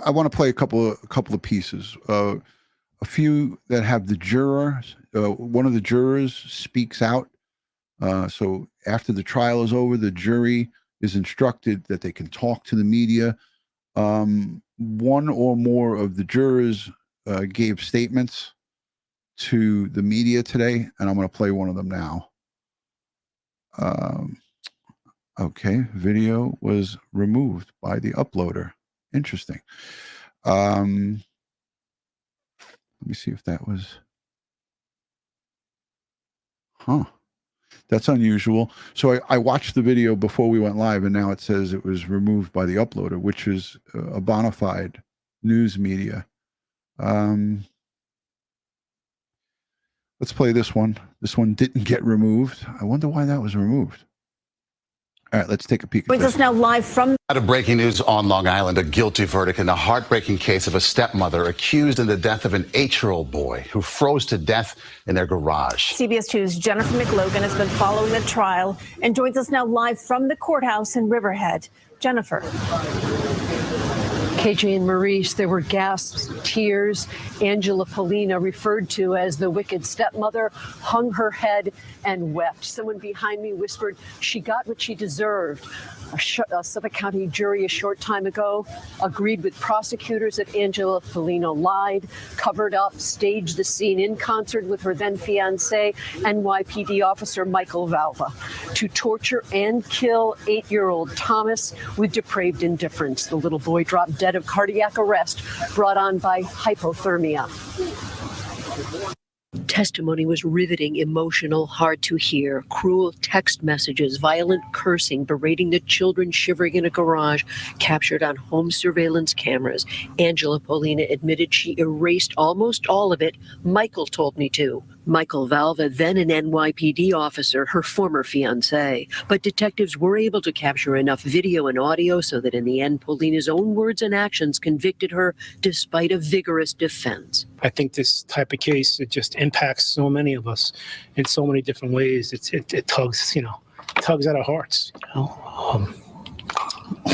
S1: want to play a couple of pieces. A few that have the jurors. One of the jurors speaks out. So after the trial is over, the jury is instructed that they can talk to the media. One or more of the jurors gave statements to the media today, and I'm going to play one of them now. Okay, video was removed by the uploader. Interesting. Let me see if that was... That's unusual. So I watched the video before we went live, and now it says it was removed by the uploader, which is a bona fide news media. Let's play this one. This one didn't get removed. I wonder why that was removed. All right, let's take a peek.
S7: With us now live from...
S9: Out of breaking news on Long Island, a guilty verdict in a heartbreaking case of a stepmother accused in the death of an 8-year-old boy who froze to death in their garage.
S7: CBS 2's Jennifer McLogan has been following the trial and joins us now live from the courthouse in Riverhead. Jennifer.
S10: KJ and Maurice, there were gasps, tears. Angela Pollina, referred to as the wicked stepmother, hung her head and wept. Someone behind me whispered she got what she deserved. A Suffolk County jury a short time ago agreed with prosecutors that Angela Pollina lied, covered up, staged the scene in concert with her then fiancé, NYPD officer Michael Valva, to torture and kill 8-year-old Thomas with depraved indifference. The little boy dropped dead of cardiac arrest brought on by hypothermia. Testimony was riveting, emotional, hard to hear. Cruel text messages, violent cursing, berating the children shivering in a garage, captured on home surveillance cameras. Angela Pollina admitted she erased almost all of it. Michael told me to. Michael Valva, then an NYPD officer, her former fiancé. But detectives were able to capture enough video and audio so that in the end, Pollina's own words and actions convicted her despite a vigorous defense.
S2: I think this type of case, it just impacts so many of us in so many different ways. It tugs, tugs at our hearts,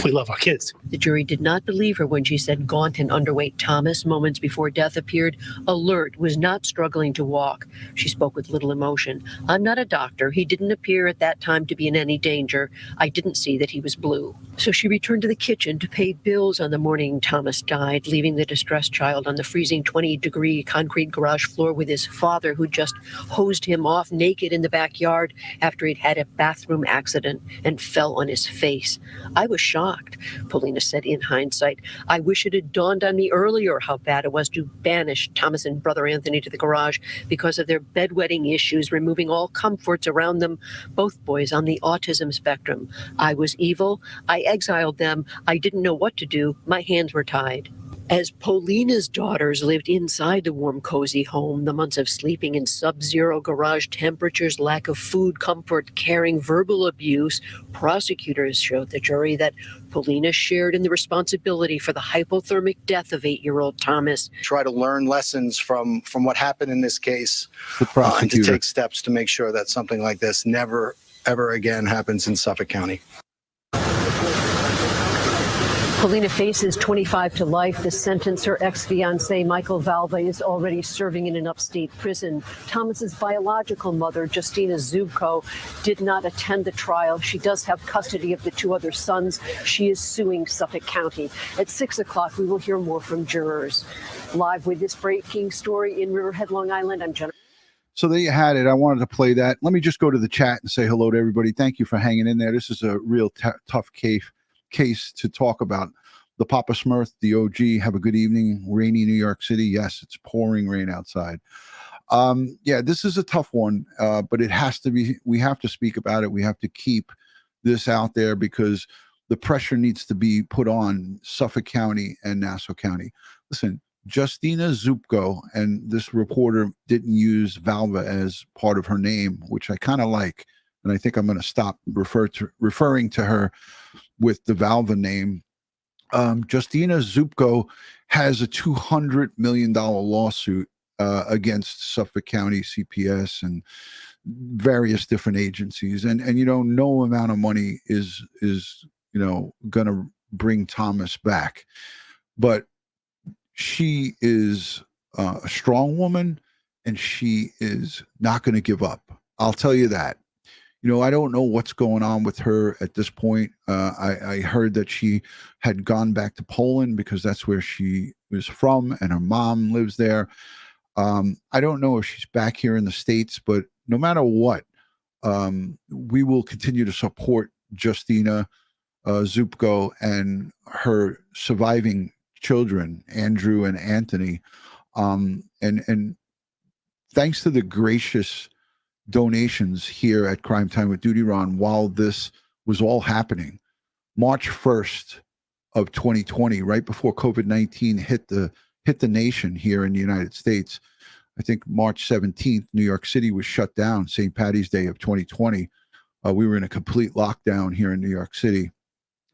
S2: We love our kids.
S10: The jury did not believe her when she said gaunt and underweight Thomas, moments before death, appeared alert, was not struggling to walk. She spoke with little emotion. I'm not a doctor. He didn't appear at that time to be in any danger. I didn't see that he was blue. So she returned to the kitchen to pay bills on the morning Thomas died, leaving the distressed child on the freezing 20-degree concrete garage floor with his father, who just hosed him off naked in the backyard after he'd had a bathroom accident and fell on his face. I was shocked, Pollina said in hindsight. I wish it had dawned on me earlier how bad it was to banish Thomas and brother Anthony to the garage because of their bedwetting issues, removing all comforts around them, both boys on the autism spectrum. I was evil. I exiled them. I didn't know what to do. My hands were tied. As Pollina's daughters lived inside the warm, cozy home, the months of sleeping in sub-zero garage temperatures, lack of food, comfort, caring, verbal abuse, prosecutors showed the jury that Pollina shared in the responsibility for the hypothermic death of 8-year-old Thomas.
S13: Try to learn lessons from what happened in this case,
S1: and
S13: to take steps to make sure that something like this never, ever again happens in Suffolk County.
S10: Pollina faces 25 to life. The sentence her ex-fiancé, Michael Valva, is already serving in an upstate prison. Thomas's biological mother, Justina Zubko, did not attend the trial. She does have custody of the two other sons. She is suing Suffolk County. At 6 o'clock, we will hear more from jurors. Live with this breaking story in Riverhead, Long Island, I'm Jennifer.
S1: So there you had it. I wanted to play that. Let me just go to the chat and say hello to everybody. Thank you for hanging in there. This is a real tough case to talk about. The Papa Smurf, the OG, have a good evening. Rainy New York City. Yes, it's pouring rain outside. Yeah, this is a tough one, but it has to be. We have to speak about it. We have to keep this out there because the pressure needs to be put on Suffolk County and Nassau County. Listen, Justina Zubko, and this reporter didn't use Valva as part of her name, which I kind of like, and I think I'm going to stop referring to her with the Valva name. Justina Zubko has a $200 million lawsuit against Suffolk County CPS and various different agencies, and no amount of money is going to bring Thomas back, but she is a strong woman, and she is not going to give up. I'll tell you that. I don't know what's going on with her at this point. I heard that she had gone back to Poland because that's where she was from, and her mom lives there. I don't know if she's back here in the States, but no matter what, we will continue to support Justina Zubko and her surviving children, Andrew and Anthony. And thanks to the gracious donations here at Crime Time with DutyRon while this was all happening, March 1st of 2020, right before COVID-19 hit the nation here in the United States. I think March 17th, New York City was shut down, St. Patty's Day of 2020. We were in a complete lockdown here in New York City,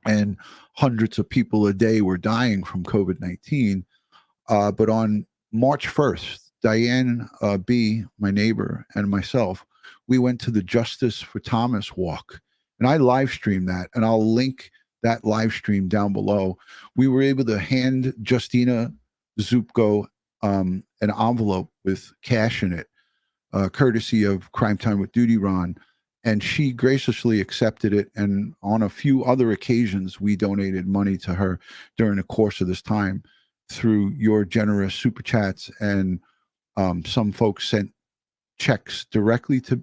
S1: and hundreds of people a day were dying from COVID-19. But on March 1st, Diane B., my neighbor, and myself, we went to the Justice for Thomas walk, and I live streamed that, and I'll link that live stream down below. We were able to hand Justina Zubko an envelope with cash in it, courtesy of Crime Time with DutyRon, and she graciously accepted it. And on a few other occasions, we donated money to her during the course of this time through your generous super chats, and some folks sent checks directly to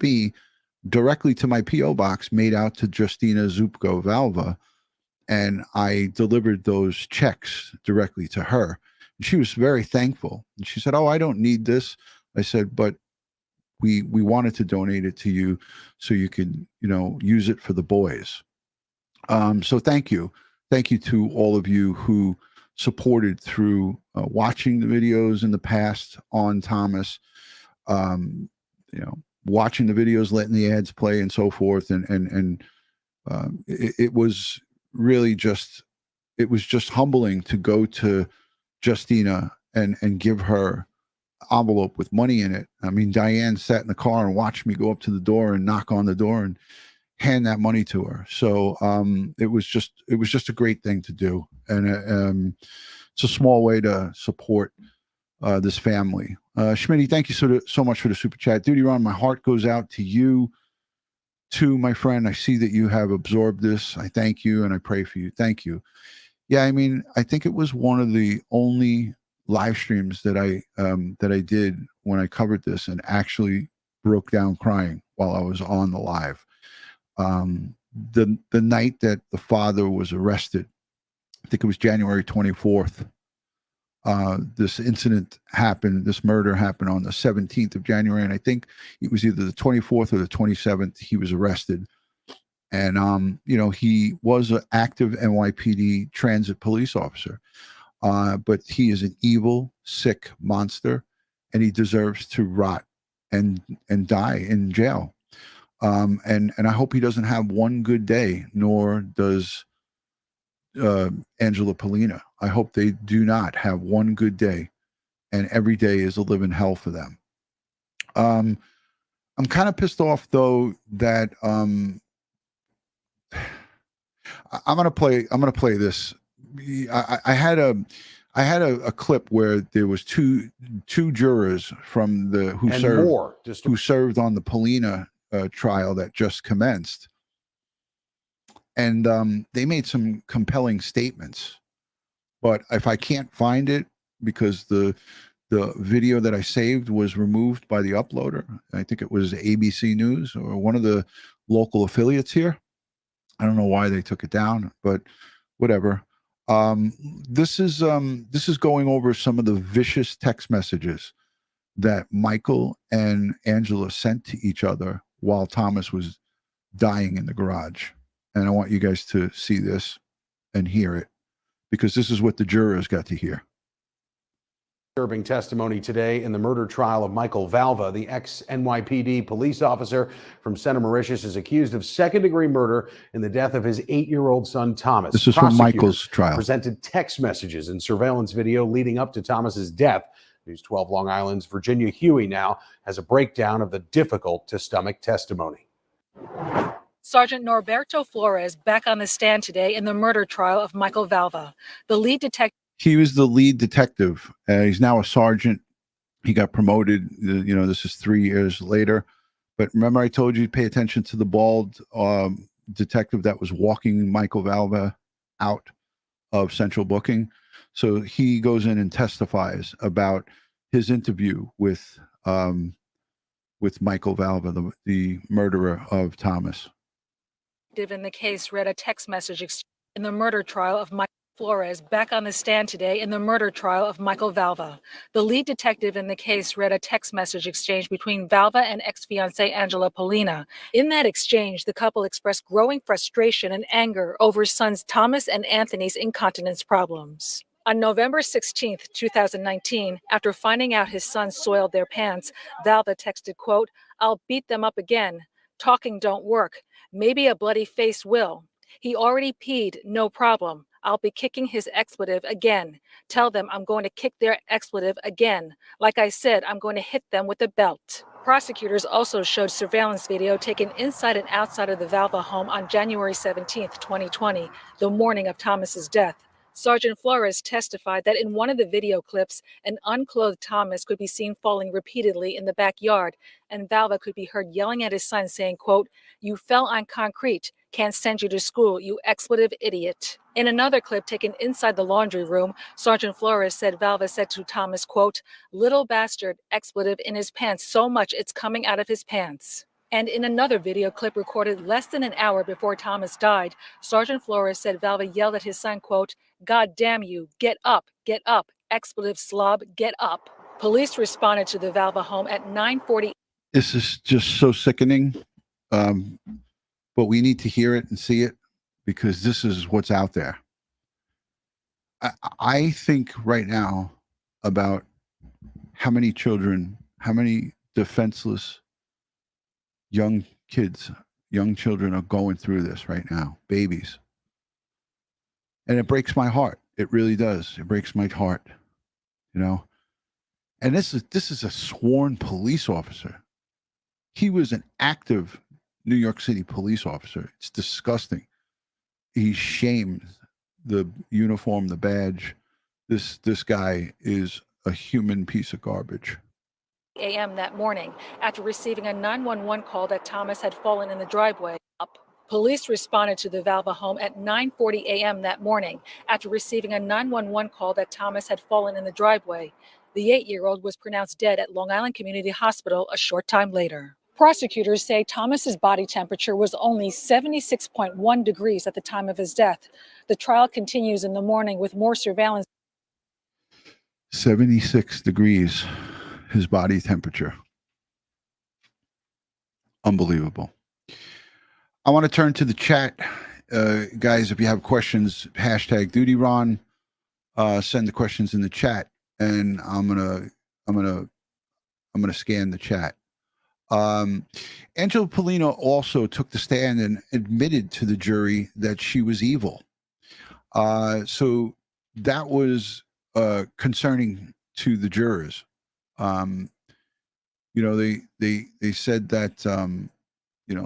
S1: my P.O. box made out to Justina Zubko Valva, and I delivered those checks directly to her. And she was very thankful. And she said, "Oh, I don't need this." I said, "But we wanted to donate it to you so you could, use it for the boys." So thank you. Thank you to all of you who supported through watching the videos in the past on Thomas, watching the videos, letting the ads play and so forth. And it was really just humbling to go to Justina and give her envelope with money in it. I mean, Diane sat in the car and watched me go up to the door and knock on the door and hand that money to her. So it was just a great thing to do, and it's a small way to support this family. Schmitty, thank you so much for the super chat. DutyRon, my heart goes out to you too, my friend. I see that you have absorbed this. I thank you and I pray for you. Thank you. Yeah, I mean, I think it was one of the only live streams that I did when I covered this and actually broke down crying while I was on the live. The night that the father was arrested, I think it was January 24th. This incident happened, this murder happened on the 17th of January, and I think it was either the 24th or the 27th he was arrested. And he was an active NYPD transit police officer, but he is an evil, sick monster, and he deserves to rot and die in jail. And I hope he doesn't have one good day, nor does Angela Pollina. I hope they do not have one good day, and every day is a living hell for them. I'm kind of pissed off though that I'm gonna play this I had a clip where there was two jurors from the who served on the Pollina trial that just commenced, and they made some compelling statements. But if I can't find it because the video that I saved was removed by the uploader, I think it was ABC News or one of the local affiliates here. I don't know why they took it down, but whatever. This is going over some of the vicious text messages that Michael and Angela sent to each other while Thomas was dying in the garage. And I want you guys to see this and hear it, because this is what the jurors got to hear.
S12: Disturbing testimony today in the murder trial of Michael Valva. The ex-NYPD police officer from Center Mauritius is accused of second-degree murder in the death of his 8-year-old son, Thomas.
S1: This is from Michael's trial.
S12: Presented text messages and surveillance video leading up to Thomas's death. News 12 Long Island's Virginia Huey now has a breakdown of the difficult-to-stomach testimony.
S14: Sergeant Norberto Flores back on the stand today in the murder trial of Michael Valva. The lead detective.
S1: He was the lead detective. He's now a sergeant. He got promoted. This is 3 years later. But remember, I told you to pay attention to the bald detective that was walking Michael Valva out of central booking. So he goes in and testifies about his interview with Michael Valva, the murderer of Thomas.
S14: In the case read a text message in the murder trial of Michael Flores back on the stand today in the murder trial of Michael Valva. The lead detective in the case read a text message exchange between Valva and ex-fiancée Angela Pollina. In that exchange, the couple expressed growing frustration and anger over sons Thomas and Anthony's incontinence problems. On November 16, 2019, after finding out his sons soiled their pants, Valva texted, quote, "I'll beat them up again. Talking don't work. Maybe a bloody face will. He already peed, no problem. I'll be kicking his expletive again. Tell them I'm going to kick their expletive again. Like I said, I'm going to hit them with a belt." Prosecutors also showed surveillance video taken inside and outside of the Valva home on January 17, 2020, the morning of Thomas's death. Sergeant Flores testified that in one of the video clips, an unclothed Thomas could be seen falling repeatedly in the backyard, and Valva could be heard yelling at his son saying, quote, "You fell on concrete. Can't send you to school, you expletive idiot." In another clip taken inside the laundry room, Sergeant Flores said Valva said to Thomas, quote, "Little bastard, expletive in his pants so much it's coming out of his pants." And in another video clip recorded less than an hour before Thomas died, Sergeant Flores said Valva yelled at his son, quote, "God damn you, get up, expletive slob, get up." Police responded to the Valva home at 9:40.
S1: This is just so sickening, but we need to hear it and see it because this is what's out there. I think right now about how many children, how many defenseless young kids, young children are going through this right now, babies. And it breaks my heart. It really does. It breaks my heart, And this is a sworn police officer. He was an active New York City police officer. It's disgusting. He shames the uniform, the badge. This guy is a human piece of garbage.
S14: a.m. that morning after receiving a 911 call that Thomas had fallen in the driveway. Police responded to the Valva home at 9:40 a.m. that morning after receiving a 911 call that Thomas had fallen in the driveway. The 8-year-old was pronounced dead at Long Island Community Hospital a short time later. Prosecutors say Thomas's body temperature was only 76.1 degrees at the time of his death. The trial continues in the morning with more surveillance.
S1: 76 degrees, his body temperature. Unbelievable. I want to turn to the chat. Guys, if you have questions, hashtag DutyRon, send the questions in the chat, and I'm gonna scan the chat. Angela Pollina also took the stand and admitted to the jury that she was evil. So that was concerning to the jurors. They said that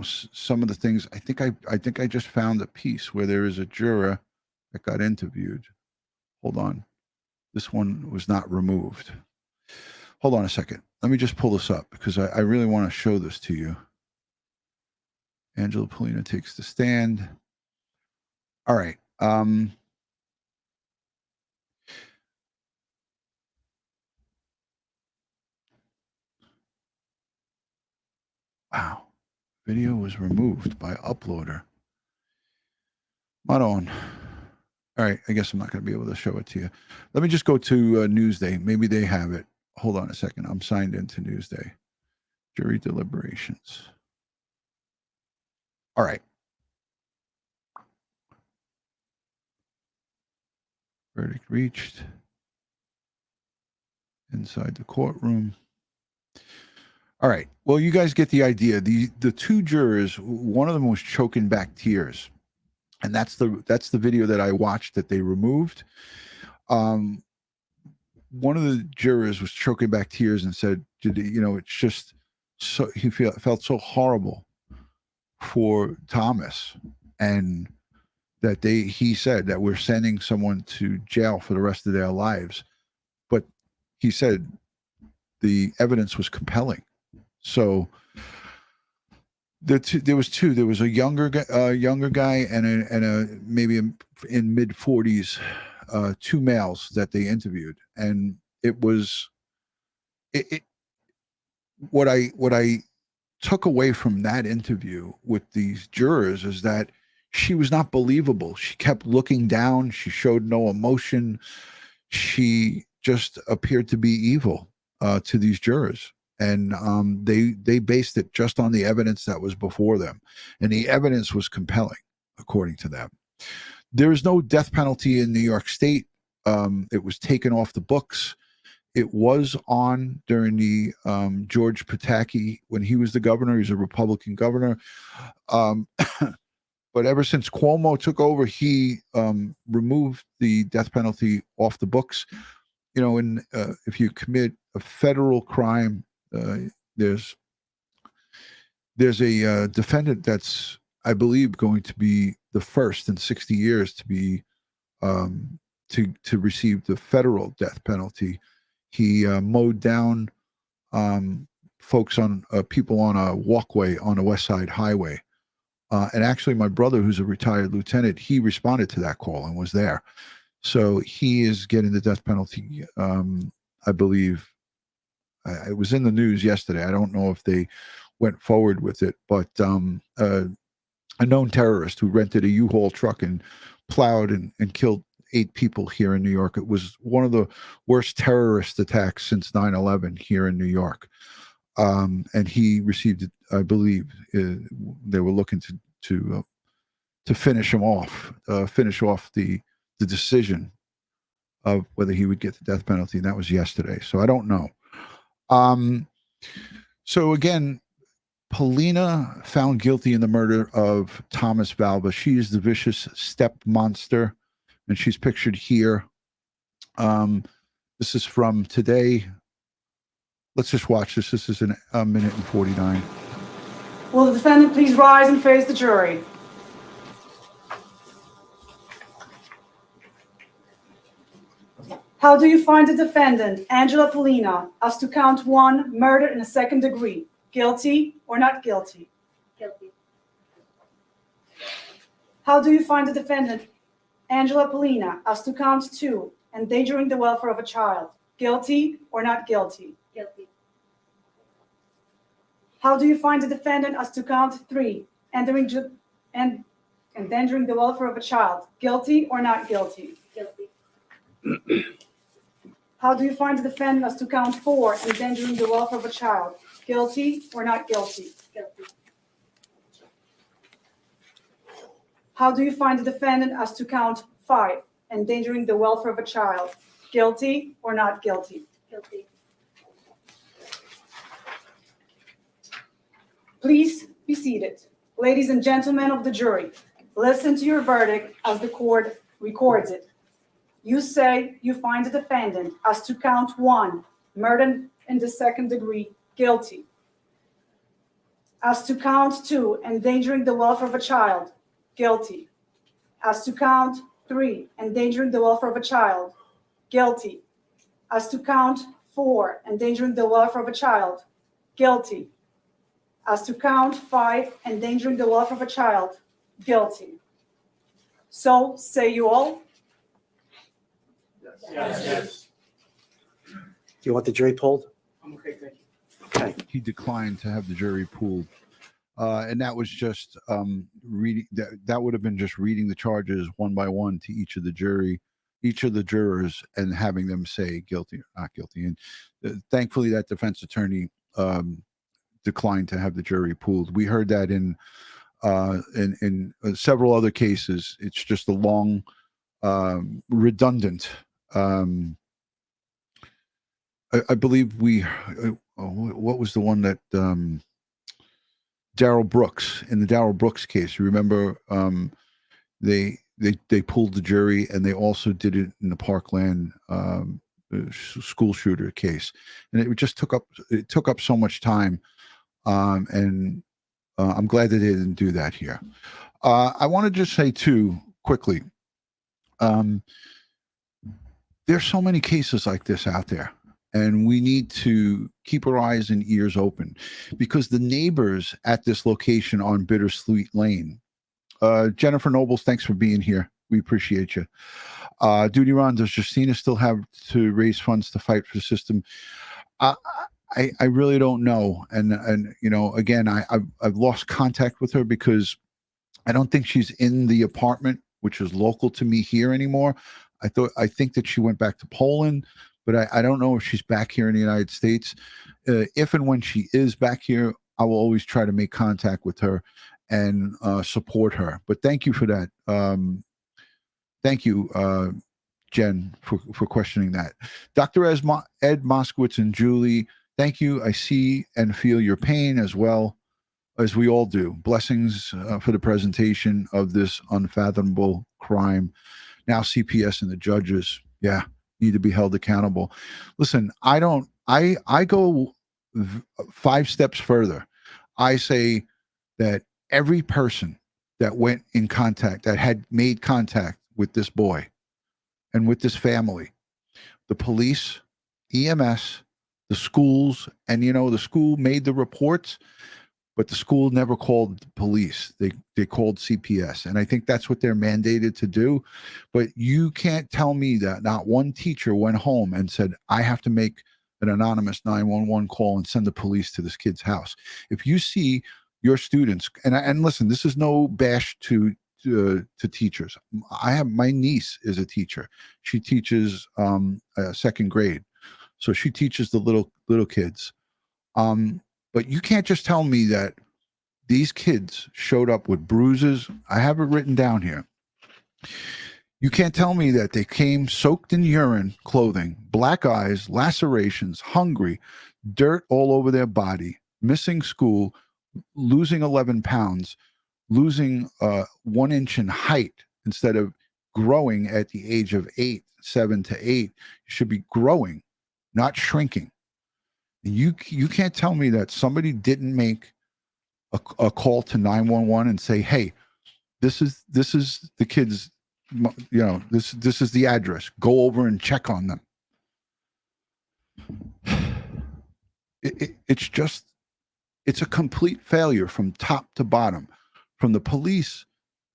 S1: some of the things. I think I just found a piece where there is a juror that got interviewed. Hold on. This one was not removed. Hold on a second. Let me just pull this up because I really want to show this to you. Angela Pollina takes the stand. All right. Wow. Video was removed by uploader. Not on. All right. I guess I'm not going to be able to show it to you. Let me just go to Newsday. Maybe they have it. Hold on a second. I'm signed into Newsday. Jury deliberations. All right. Verdict reached. Inside the courtroom. All right. Well, you guys get the idea. The two jurors, one of them was choking back tears. And that's the video that I watched that they removed. One of the jurors was choking back tears and said, it's just so he felt so horrible for Thomas, and that he said that we're sending someone to jail for the rest of their lives. But he said the evidence was compelling. So there was two. There was a younger guy and a maybe in mid 40s, two males that they interviewed, and what I took away from that interview with these jurors is that she was not believable. She kept looking down. She showed no emotion. She just appeared to be evil to these jurors. And they based it just on the evidence that was before them. And the evidence was compelling, according to them. There is no death penalty in New York State. It was taken off the books. It was on during the George Pataki when he was the governor. He was a Republican governor. But ever since Cuomo took over, he removed the death penalty off the books. If you commit a federal crime, there's a defendant that's, I believe, going to be the first in 60 years to be to receive the federal death penalty. He mowed down folks on people on a walkway on a West Side Highway. And actually, my brother, who's a retired lieutenant, he responded to that call and was there. So he is getting the death penalty, I believe. It was in the news yesterday. I don't know if they went forward with it, but a known terrorist who rented a U-Haul truck and plowed and killed 8 people here in New York. It was one of the worst terrorist attacks since 9/11 here in New York. And he received it, I believe. They were looking to finish him off, finish off the decision of whether he would get the death penalty, and that was yesterday. So I don't know. So again, Pollina found guilty in the murder of Thomas Valva. She is the vicious step monster, and she's pictured here. This is from today. Let's just watch this. This is a minute and 49.
S8: Will the defendant please rise and face the jury? How do you find the defendant, Angela Pollina, as to count 1, murder in the 2nd degree? Guilty or not guilty?
S21: Guilty.
S8: How do you find the defendant, Angela Pollina, as to count 2, endangering the welfare of a child? Guilty or not guilty?
S21: Guilty.
S8: How do you find the defendant as to count 3, endangering the welfare of a child? Guilty or not guilty?
S21: Guilty.
S8: How do you find the defendant as to count 4, endangering the welfare of a child? Guilty or not guilty?
S21: Guilty.
S8: How do you find the defendant as to count 5, endangering the welfare of a child? Guilty or not guilty?
S21: Guilty.
S8: Please be seated. Ladies and gentlemen of the jury, listen to your verdict as the court records it. You say you find the defendant as to count 1, murder in the 2nd degree, guilty. As to count 2, endangering the welfare of a child, guilty. As to count 3, endangering the welfare of a child, guilty. As to count 4, endangering the welfare of a child, guilty. As to count 5, endangering the welfare of a child, guilty. So say you all?
S5: Yes. Do you want the jury polled?
S3: I'm okay, thank you.
S5: Okay.
S1: He declined to have the jury pooled. And that was just reading that would have been just reading the charges one by one to each of the jurors, and having them say guilty or not guilty. And thankfully, that defense attorney declined to have the jury pooled. We heard that in several other cases. It's just a long, redundant. I believe we. What was the one that? Darrell Brooks, in the Darrell Brooks case, you remember they pulled the jury, and they also did it in the Parkland school shooter case, and it just took up so much time, and I'm glad that they didn't do that here. I want to just say too quickly, there's so many cases like this out there. And we need to keep our eyes and ears open, because the neighbors at this location on Bittersweet Lane, Jennifer Nobles, thanks for being here. We appreciate you. DutyRon, does Justina still have to raise funds to fight for the system? I really don't know. And you know, again, I've lost contact with her because I don't think she's in the apartment, which is local to me here anymore. I think that she went back to Poland. But I don't know if she's back here in the United States. If and when she is back here, I will always try to make contact with her and support her. But thank you for that. Thank you, Jen, for questioning that. Dr. Ed Moskowitz and Julie, thank you. I see and feel your pain as well, as we all do. Blessings for the presentation of this unfathomable crime. Now CPS and the judges, yeah, need to be held accountable. Listen, I go 5 steps further. I say that every person that went in contact, that had made contact with this boy and with this family, the police, EMS, the schools, and you know, the school made the reports, but the school never called the police. They called CPS. And I think that's what they're mandated to do. But you can't tell me that not one teacher went home and said, I have to make an anonymous 911 call and send the police to this kid's house. If you see your students, and listen, this is no bash to teachers. My niece is a teacher. She teaches 2nd grade. So she teaches the little kids. But you can't just tell me that these kids showed up with bruises. I have it written down here. You can't tell me that they came soaked in urine, clothing, black eyes, lacerations, hungry, dirt all over their body, missing school, losing 11 pounds, losing 1 inch in height instead of growing at the age of 7 to 8. You should be growing, not shrinking. You can't tell me that somebody didn't make a call to 911 and say, hey, this is the kids, you know, this is the address. Go over and check on them. It's a complete failure from top to bottom, from the police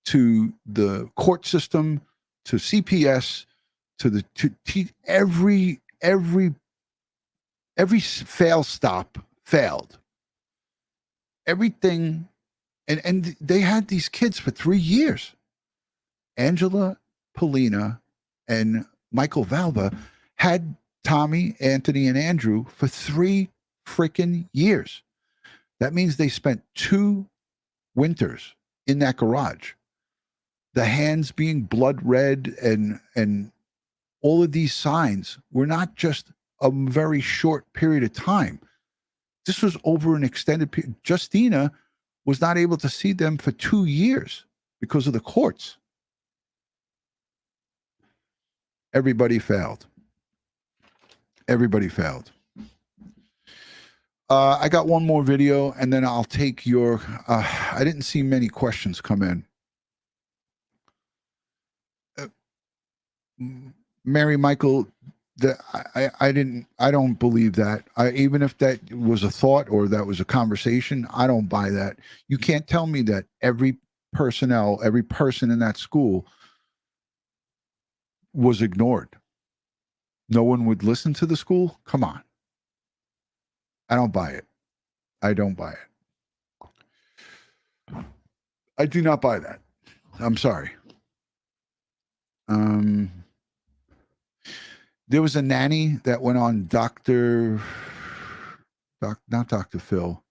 S1: to the court system to CPS to every fail stop failed. Everything, and they had these kids for 3 years. Angela Pollina and Michael Valva had Tommy, Anthony, and Andrew for 3 freaking years. That means they spent 2 winters in that garage. The hands being blood red and all of these signs were not just a very short period of time. This was over an extended period. Justina was not able to see them for 2 years because of the courts. Everybody failed. Everybody failed. I got one more video, and then I'll take your... I didn't see many questions come in. Mary Michael, I don't believe that. Even if that was a thought or that was a conversation, I don't buy that. You can't tell me that every person in that school was ignored. No one would listen to the school? Come on. I don't buy it. I don't buy it. I do not buy that. I'm sorry. There was a nanny that went on not Dr. Phil,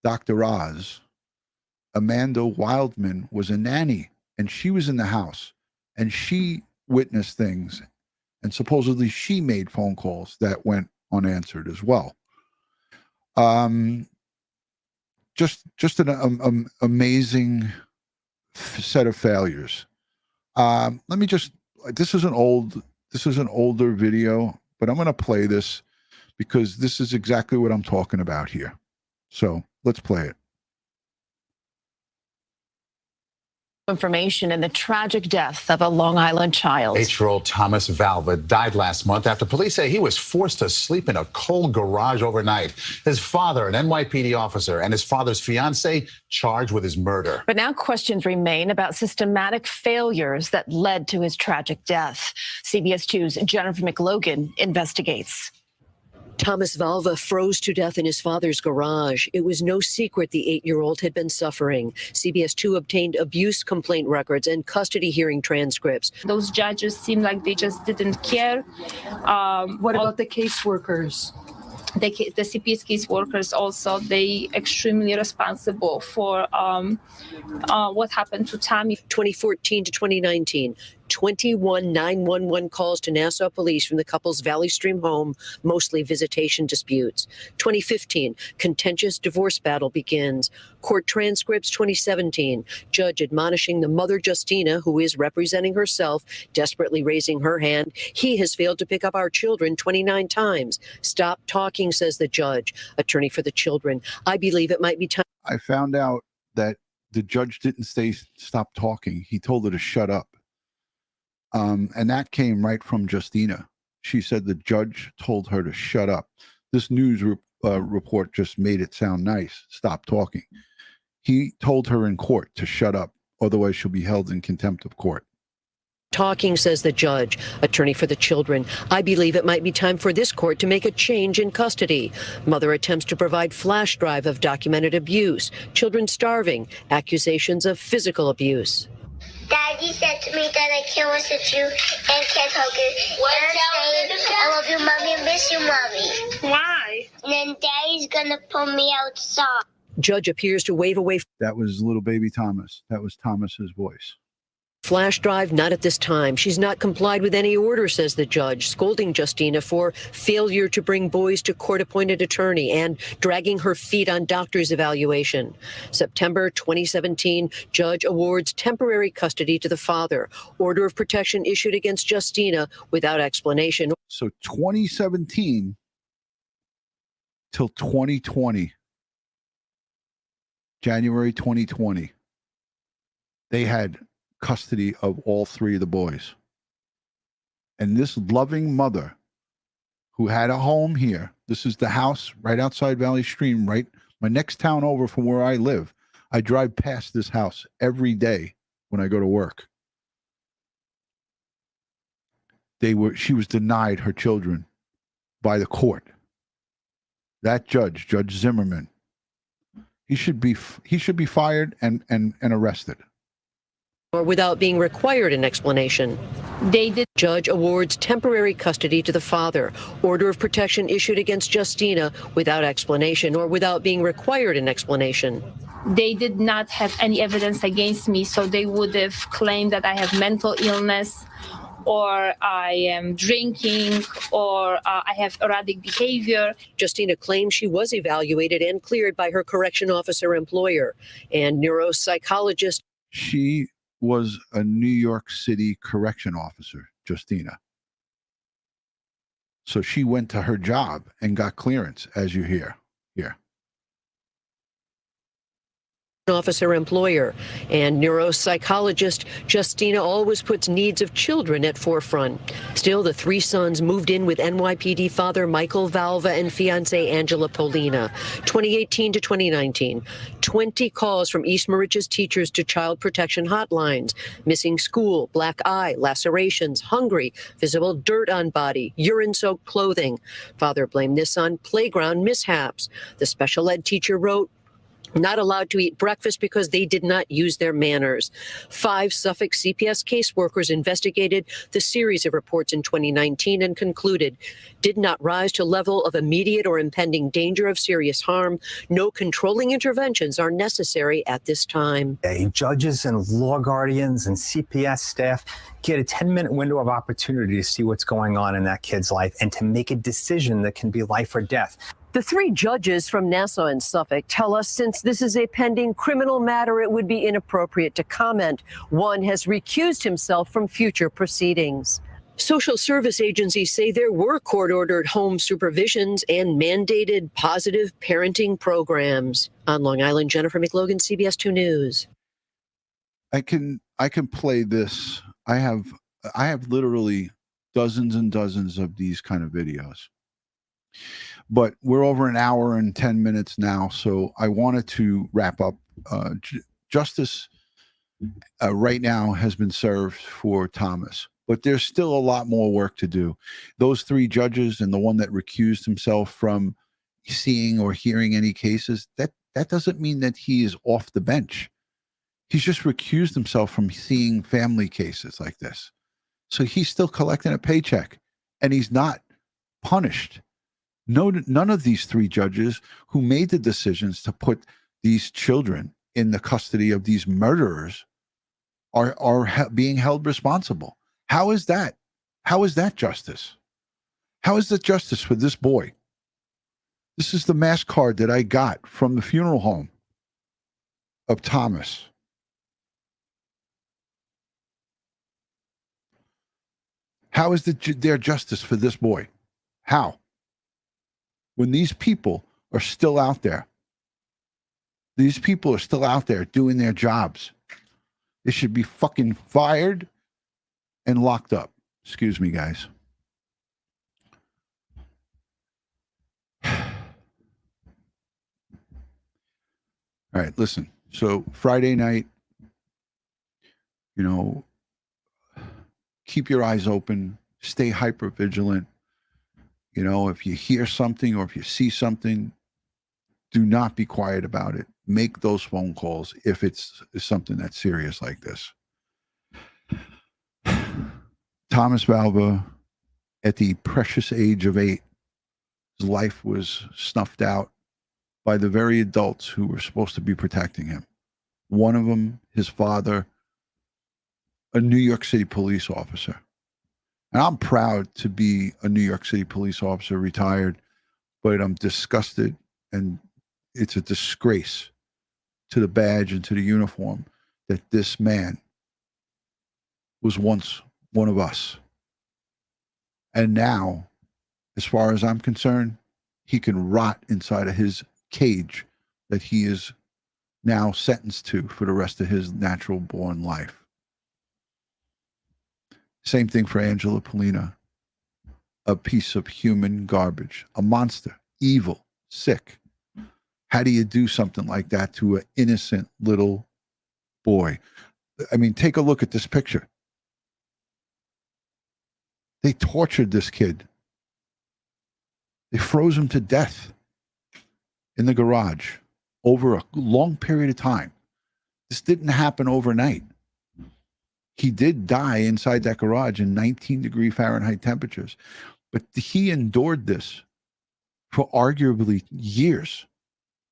S1: Dr. Oz. Amanda Wildman was a nanny, and she was in the house, and she witnessed things, and supposedly she made phone calls that went unanswered as well. Just an amazing set of failures. This is an older video, but I'm going to play this because this is exactly what I'm talking about here. So let's play it.
S11: Information in the tragic death of a Long Island child.
S9: 8-year-old Thomas Valva died last month after police say he was forced to sleep in a cold garage overnight. His father, an NYPD officer, and his father's fiance charged with his murder.
S11: But now questions remain about systematic failures that led to his tragic death. CBS 2's Jennifer McLogan investigates.
S10: Thomas Valva froze to death in his father's garage. It was no secret the 8-year-old had been suffering. CBS 2 obtained abuse complaint records and custody hearing transcripts.
S6: Those judges seem like they just didn't care.
S10: What about the caseworkers?
S6: The CPS caseworkers also, they extremely responsible for what happened to Tommy.
S10: 2014 to 2019, 21 911 calls to Nassau police from the couple's Valley Stream home, mostly visitation disputes. 2015, contentious divorce battle begins. Court transcripts 2017, judge admonishing the mother Justina, who is representing herself, desperately raising her hand. He has failed to pick up our children 29 times. Stop talking, says the judge. Attorney for the children. I believe it might be time.
S1: I found out that the judge didn't say stop talking. He told her to shut up. And that came right from Justina. She said the judge told her to shut up. This news report just made it sound nice. Stop talking. He told her in court to shut up. Otherwise, she'll be held in contempt of court.
S10: Talking, says the judge. Attorney for the children. I believe it might be time for this court to make a change in custody. Mother attempts to provide flash drive of documented abuse. Children starving. Accusations of physical abuse.
S19: Daddy said to me that I can't listen to you and can't hug you. And I'm saying, I love you, Mommy, and miss you, Mommy. Why? And then Daddy's gonna pull me outside.
S10: Judge appears to wave away.
S1: That was little baby Thomas. That was Thomas's voice.
S10: Flash drive, not at this time. She's not complied with any order, says the judge, scolding Justina for failure to bring boys to court-appointed attorney and dragging her feet on doctor's evaluation. September 2017, judge awards temporary custody to the father. Order of protection issued against Justina without explanation.
S1: So 2017 till 2020, January 2020, they had custody of all three of the boys. And this loving mother who had a home here, this is the house right outside Valley Stream, right? My next town over from where I live. I drive past this house every day when I go to work. She was denied her children by the court. That judge, Judge Zimmerman, he should be fired and arrested.
S10: Or without being required an explanation.
S6: They did.
S10: Judge awards temporary custody to the father. Order of protection issued against Justina without explanation or without being required an explanation.
S6: They did not have any evidence against me, so they would have claimed that I have mental illness, or I am drinking, or I have erratic behavior.
S10: Justina claims she was evaluated and cleared by her correction officer employer and neuropsychologist.
S1: She was a New York City correction officer, Justina. So she went to her job and got clearance, as you hear here.
S10: officer employer, and neuropsychologist Justina always puts needs of children at forefront. Still, the three sons moved in with NYPD father Michael Valva and fiancée Angela Pollina. 2018 to 2019, 20 calls from East Moriches teachers to child protection hotlines. Missing school, black eye, lacerations, hungry, visible dirt on body, urine-soaked clothing. Father blamed this on playground mishaps. The special ed teacher wrote, not allowed to eat breakfast because they did not use their manners. 5 Suffolk CPS caseworkers investigated the series of reports in 2019 and concluded did not rise to level of immediate or impending danger of serious harm. No controlling interventions are necessary at this time.
S16: Judges and law guardians and CPS staff get a 10-minute window of opportunity to see what's going on in that kid's life and to make a decision that can be life or death.
S10: The 3 judges from Nassau and Suffolk tell us since this is a pending criminal matter, it would be inappropriate to comment. One has recused himself from future proceedings. Social service agencies say there were court-ordered home supervisions and mandated positive parenting programs. On Long Island, Jennifer McLogan, CBS 2 News.
S1: I can play this. I have literally dozens and dozens of these kind of videos. But we're over an hour and 10 minutes now, so I wanted to wrap up. Justice right now has been served for Thomas, but there's still a lot more work to do. Those 3 judges and the one that recused himself from seeing or hearing any cases, that doesn't mean that he is off the bench. He's just recused himself from seeing family cases like this. So he's still collecting a paycheck, and he's not punished. No, none of these 3 judges who made the decisions to put these children in the custody of these murderers are being held responsible. How is that? How is that justice? How is that justice for this boy? This is the mass card that I got from the funeral home of Thomas. How is their justice for this boy? How? When these people are still out there, doing their jobs. They should be fucking fired and locked up. Excuse me, guys. All right, listen. So Friday night, keep your eyes open, stay hyper vigilant. If you hear something or if you see something, do not be quiet about it. Make those phone calls if it's something that's serious like this. Thomas Valva, at the precious age of 8, his life was snuffed out by the very adults who were supposed to be protecting him. One of them, his father, a New York City police officer. And I'm proud to be a New York City police officer, retired, but I'm disgusted, and it's a disgrace to the badge and to the uniform that this man was once one of us. And now, as far as I'm concerned, he can rot inside of his cage that he is now sentenced to for the rest of his natural born life. Same thing for Angela Pollina, a piece of human garbage, a monster, evil, sick. How do you do something like that to an innocent little boy? I mean, take a look at this picture. They tortured this kid. They froze him to death in the garage over a long period of time. This didn't happen overnight. He did die inside that garage in 19-degree Fahrenheit temperatures, but he endured this for arguably years,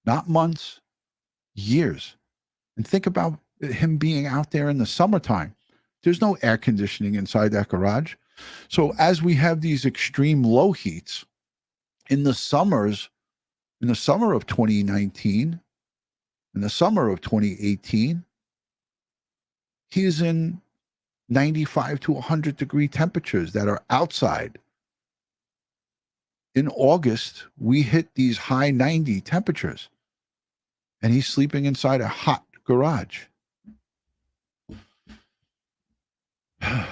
S1: not months, years. And think about him being out there in the summertime. There's no air conditioning inside that garage. So as we have these extreme low heats in the summer of 2019, in the summer of 2018, he is in 95 to 100 degree temperatures that are outside. In August, we hit these high 90 temperatures. and he's sleeping inside a hot garage. All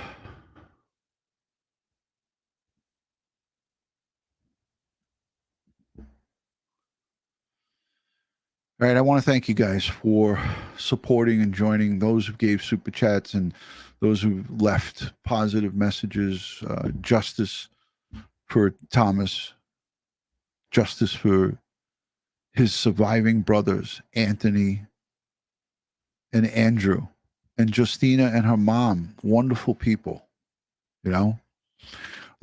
S1: right, I want to thank you guys for supporting and joining, those who gave super chats and those who left positive messages. Justice for Thomas, justice for his surviving brothers, Anthony and Andrew, and Justina and her mom. Wonderful people, you know.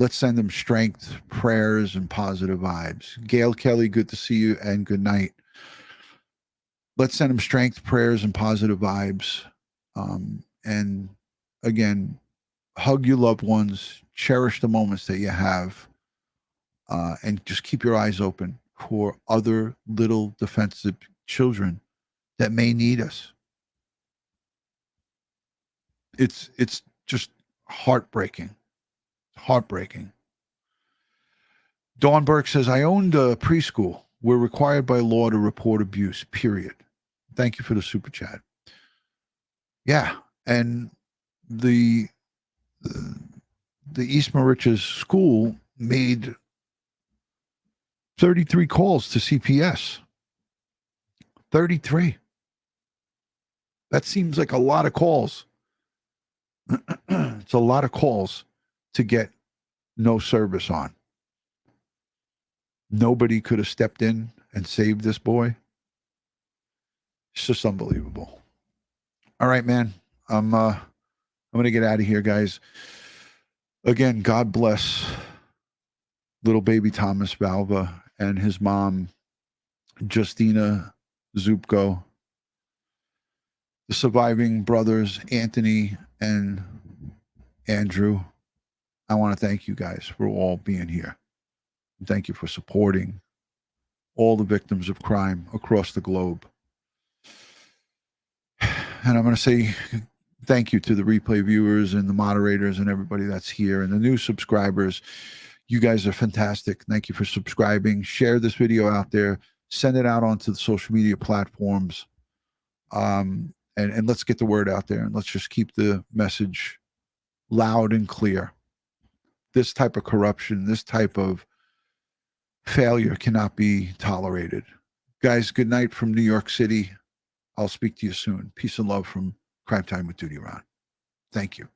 S1: Let's send them strength, prayers, and positive vibes. Gail Kelly, good to see you, and good night. Let's send them strength, prayers, and positive vibes. And again, hug your loved ones, cherish the moments that you have, and just keep your eyes open for other little defensive children that may need us. It's just heartbreaking. Heartbreaking. Dawn Burke says, I owned a preschool. We're required by law to report abuse, period. Thank you for the super chat. Yeah, and the East Moriches school made 33 calls to CPS. 33. That seems like a lot of calls. It's a lot of calls to get no service on. Nobody could have stepped in and saved this boy. It's just unbelievable. All right, man. I'm going to get out of here, guys. Again, God bless little baby Thomas Valva and his mom, Justina Zupko. The surviving brothers, Anthony and Andrew. I want to thank you guys for all being here. Thank you for supporting all the victims of crime across the globe. And I'm going to say thank you to the replay viewers and the moderators and everybody that's here and the new subscribers. You guys are fantastic. Thank you for subscribing. Share this video out there. Send it out onto the social media platforms. And let's get the word out there, and let's just keep the message loud and clear. This type of corruption, this type of failure cannot be tolerated. Guys, good night from New York City. I'll speak to you soon. Peace and love from Crime Time with DutyRon. Thank you.